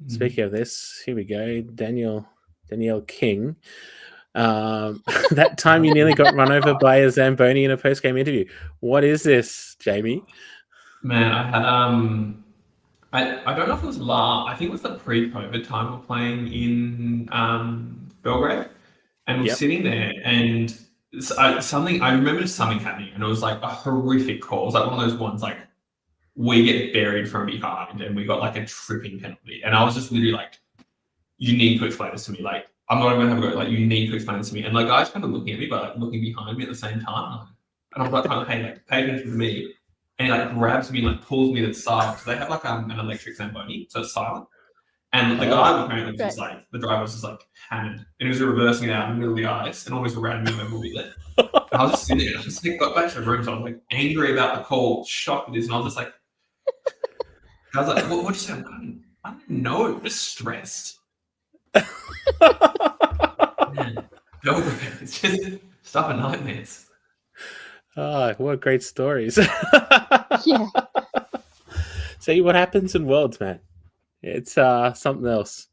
Speaking of this, here we go. Danielle King. That time you nearly got run over by a Zamboni in a post-game interview. What is this, Jamie? Man, I had I don't know if it was I think it was the pre-COVID time we're playing in Belgrade, and we're sitting there, and I remember something happening, and it was like a horrific call. It was like one of those ones like we get buried from behind, and we got like a tripping penalty, and I was just literally like, "You need to explain this to me." Like, I'm not even gonna have a go. Like, you need to explain this to me. And like, guys kind of looking at me, but like looking behind me at the same time. And I'm like, hey, pay attention to me. And he like grabs me and like pulls me to the side. So they have like an electric Zamboni, so it's silent. And the guy apparently was just like, the driver was just like hammered, and he was reversing it out in the middle of the ice and almost ran me over with it. And I was just sitting there, and I just got back to the room, so I was like angry about the call, shocked with this, and I was just like, what'd you say? I didn't know, just stressed. Man, it's just stuff of nightmares. Oh, what great stories. Yeah. See what happens in Worlds, man. It's something else.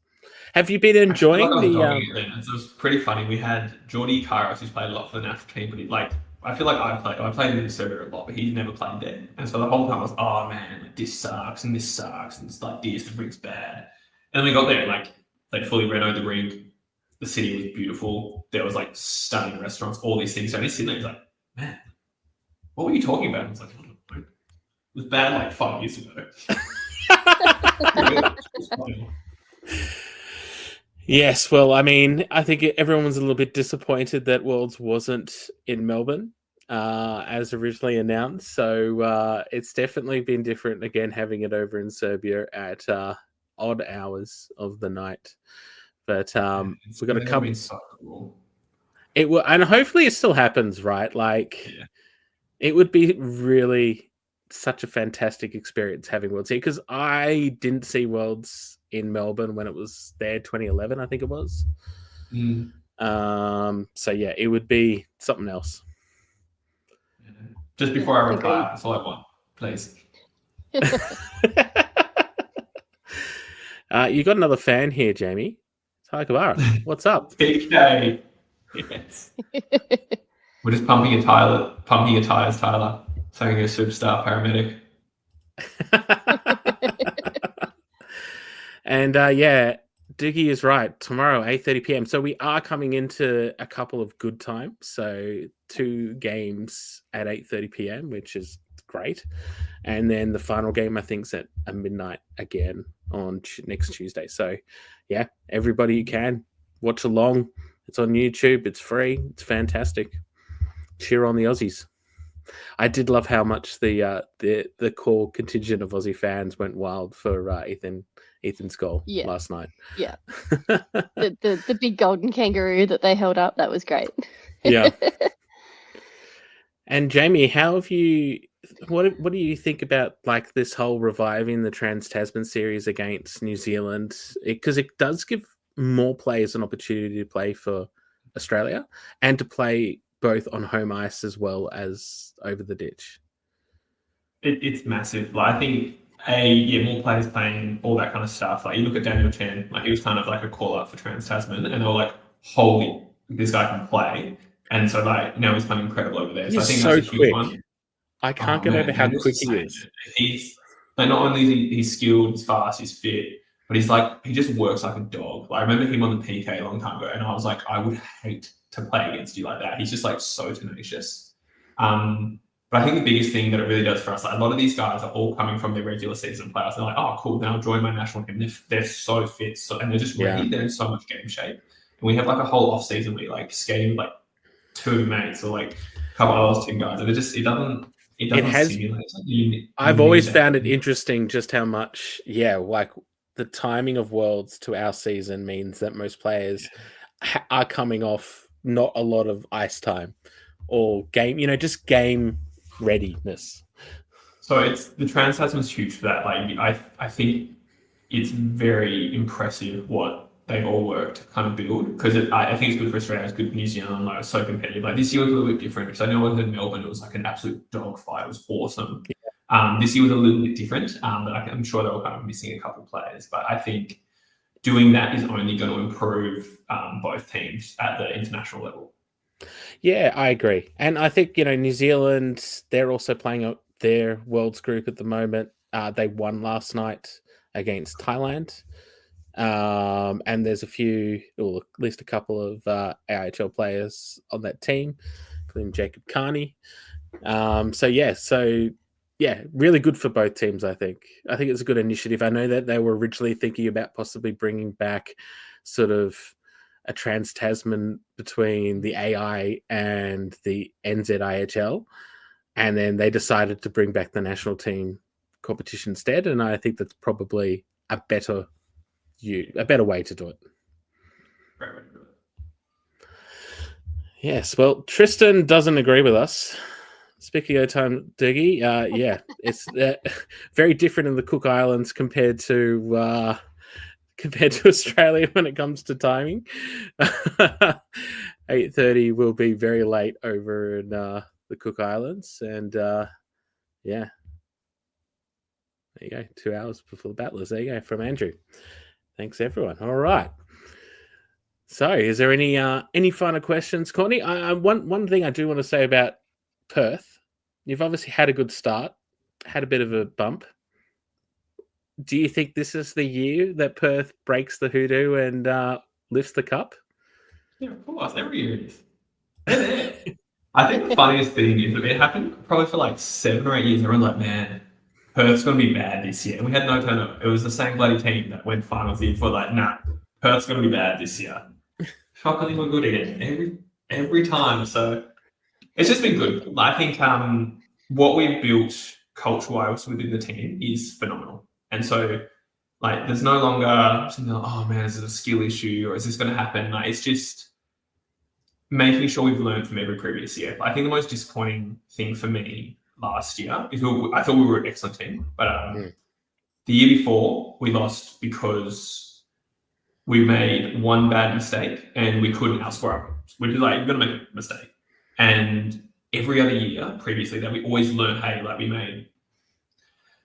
Have you been enjoying It was pretty funny. We had Jordy Kairos, who's played a lot for the national team, but I feel like I played in Serbia a lot, but he's never played there. And so the whole time I was, oh man, this sucks, and it's like this, the rink's bad. And then we got there, and they fully renovated the rink. The city was beautiful. There was stunning restaurants, all these things. So he's sitting there, he's like, man, what were you talking about? And I was like, I don't know. It was bad 5 years ago. Yes, well, I mean, I think everyone was a little bit disappointed that Worlds wasn't in Melbourne. as originally announced. So it's definitely been different again, having it over in Serbia at odd hours of the night. But we've got a couple. Been so cool. It will, and hopefully it still happens, right? Like, it would be really such a fantastic experience having Worlds here, because I didn't see Worlds in Melbourne when it was there, 2011, I think it was. So yeah, it would be something else. Just before I retire, that's all I want, please. You got another fan here, Jamie. Hi, Kabara. What's up? PK. Yes. We're just pumping your tires, Tyler. Saying you're a superstar paramedic. And yeah, Doogie is right. Tomorrow, 8:30 p.m. So we are coming into a couple of good times. So 2 games at 8:30 p.m., which is great. And then the final game, I think, is at midnight again on next Tuesday. So yeah, everybody you can watch along. It's on YouTube. It's free. It's fantastic. Cheer on the Aussies. I did love how much the core contingent of Aussie fans went wild for Ethan's goal last night. Yeah, the big golden kangaroo that they held up, that was great. Yeah. And Jamie, how have you? What do you think about like this whole reviving the Trans-Tasman series against New Zealand? Because it does give more players an opportunity to play for Australia and to play both on home ice as well as over the ditch. It's massive. Like, I think more players playing, all that kind of stuff. Like, you look at Daniel Chen, like, he was kind of like a call up for Trans-Tasman, and they were like, holy, this guy can play. And so, like, now he's playing incredible over there. He's I think so that's a huge quick. one. I can't get over how quick he is. He's like, not only he's skilled, he's fast, he's fit, but he's like, he just works like a dog. Like, I remember him on the PK a long time ago, and I was like, I would hate to play against you like that. He's just like so tenacious. But I think the biggest thing that it really does for us, like, a lot of these guys are all coming from their regular season playoffs. They're like, oh, cool, then I'll join my national team. They're so fit, and they're just ready. They're in so much game shape. And we have like a whole off season where like skating like 2 mates or like a couple of those 2 guys, and it doesn't simulate. I've always found it interesting just how much, like the timing of Worlds to our season means that most players are coming off not a lot of ice time or game, just game readiness. So it's the Trans-Tasman's huge for that. Like, I think it's very impressive what they've all worked to kind of build, because I think it's good for Australia, it's good for New Zealand. Like, it's so competitive. Like, this year was a little bit different, because I know in Melbourne it was like an absolute dogfight. It was awesome. This year was a little bit different, but I'm sure they were kind of missing a couple of players. But I think doing that is only going to improve both teams at the international level. Yeah, I agree. And I think, New Zealand, they're also playing their Worlds group at the moment. They won last night against Thailand. And there's a few, or at least a couple of AIHL players on that team, including Jacob Carney. Really good for both teams, I think. I think it's a good initiative. I know that they were originally thinking about possibly bringing back sort of a Trans-Tasman between the AI and the NZIHL, and then they decided to bring back the national team competition instead, and I think that's probably a better way to do it. Yes, well, Tristan doesn't agree with us. Speaking of time, Dougie, it's very different in the Cook Islands compared to Australia when it comes to timing. 8:30 will be very late over in the Cook Islands, and there you go, 2 hours before the battlers. There you go, from Andrew. Thanks, everyone. All right. So, is there any final questions, Courtney? One thing I do want to say about Perth, you've obviously had a good start, had a bit of a bump. Do you think this is the year that Perth breaks the hoodoo and lifts the cup? Yeah, of course. Every year it is. They're there. I think the funniest thing is that it happened probably for like 7 or 8 years. Everyone's like, man, Perth's going to be bad this year. And we had no turnover. It was the same bloody team that went finals the year before. Like, nah, Perth's going to be bad this year. Shockingly, we're good again. Every time. So It's just been good. I think what we've built culture-wise within the team is phenomenal. And so, like, there's no longer something like, oh man, is it a skill issue or is this going to happen? Like, it's just making sure we've learned from every previous year. I think the most disappointing thing for me last year is I thought we were an excellent team, but the year before we lost because we made one bad mistake and we couldn't outscore our opponents. We're just like, you're going to make a mistake. And every other year previously that we always learn, hey, like we made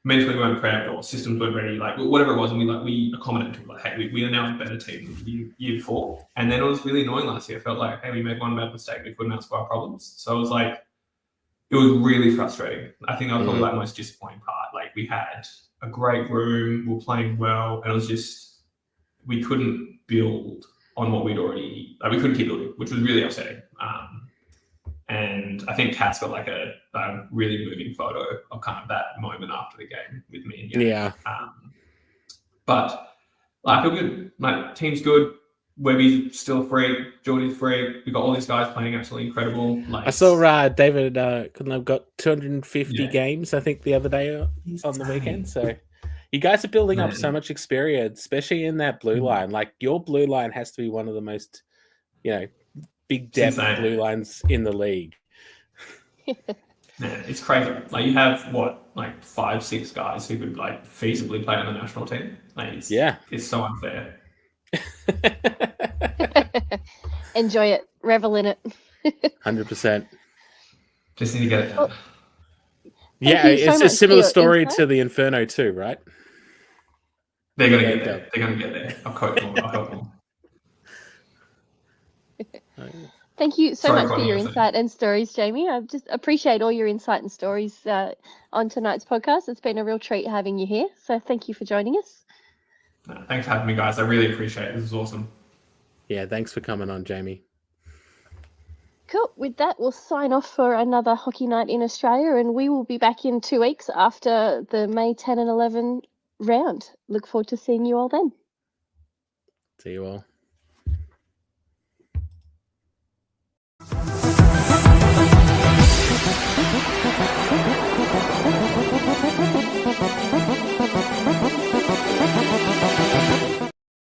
mentally we weren't prepped or systems weren't ready, like whatever it was, and we accommodated to like, hey, we are now a better team than the year before. And then it was really annoying last year. I felt like, hey, we made one bad mistake, we couldn't outscore our problems. So it was like, it was really frustrating. I think that was probably like the most disappointing part. Like we had a great room, we were playing well, and it was just we couldn't build on what we'd already like we couldn't keep building, which was really upsetting. And I think Kat's got like a really moving photo of kind of that moment after the game with me and you. Yeah. But like, I feel good. Like, team's good. Webby's still a freak. Geordie's free. We've got all these guys playing absolutely incredible. Like, I saw David Couldn't got 250 games, I think, the other day on the weekend. So you guys are building up so much experience, especially in that blue line. Like, your blue line has to be one of the most, big depth blue lines in the league. Man, it's crazy. Like, you have 5-6 guys who could like feasibly play on the national team. Like, it's so unfair. Enjoy it, revel in it. 100%. Just need to get it done. Yeah, it's a similar story to the Inferno too, right? They're gonna get there. They're gonna get there. I'll coach them. I'll help them. Thank you so much for your insight and stories, Jamie. I just appreciate all your insight and stories on tonight's podcast. It's been a real treat having you here. So thank you for joining us. Thanks for having me, guys. I really appreciate it. This is awesome. Yeah, thanks for coming on, Jamie. Cool. With that, we'll sign off for another hockey night in Australia, and we will be back in 2 weeks after the May 10 and 11 round. Look forward to seeing you all then. See you all.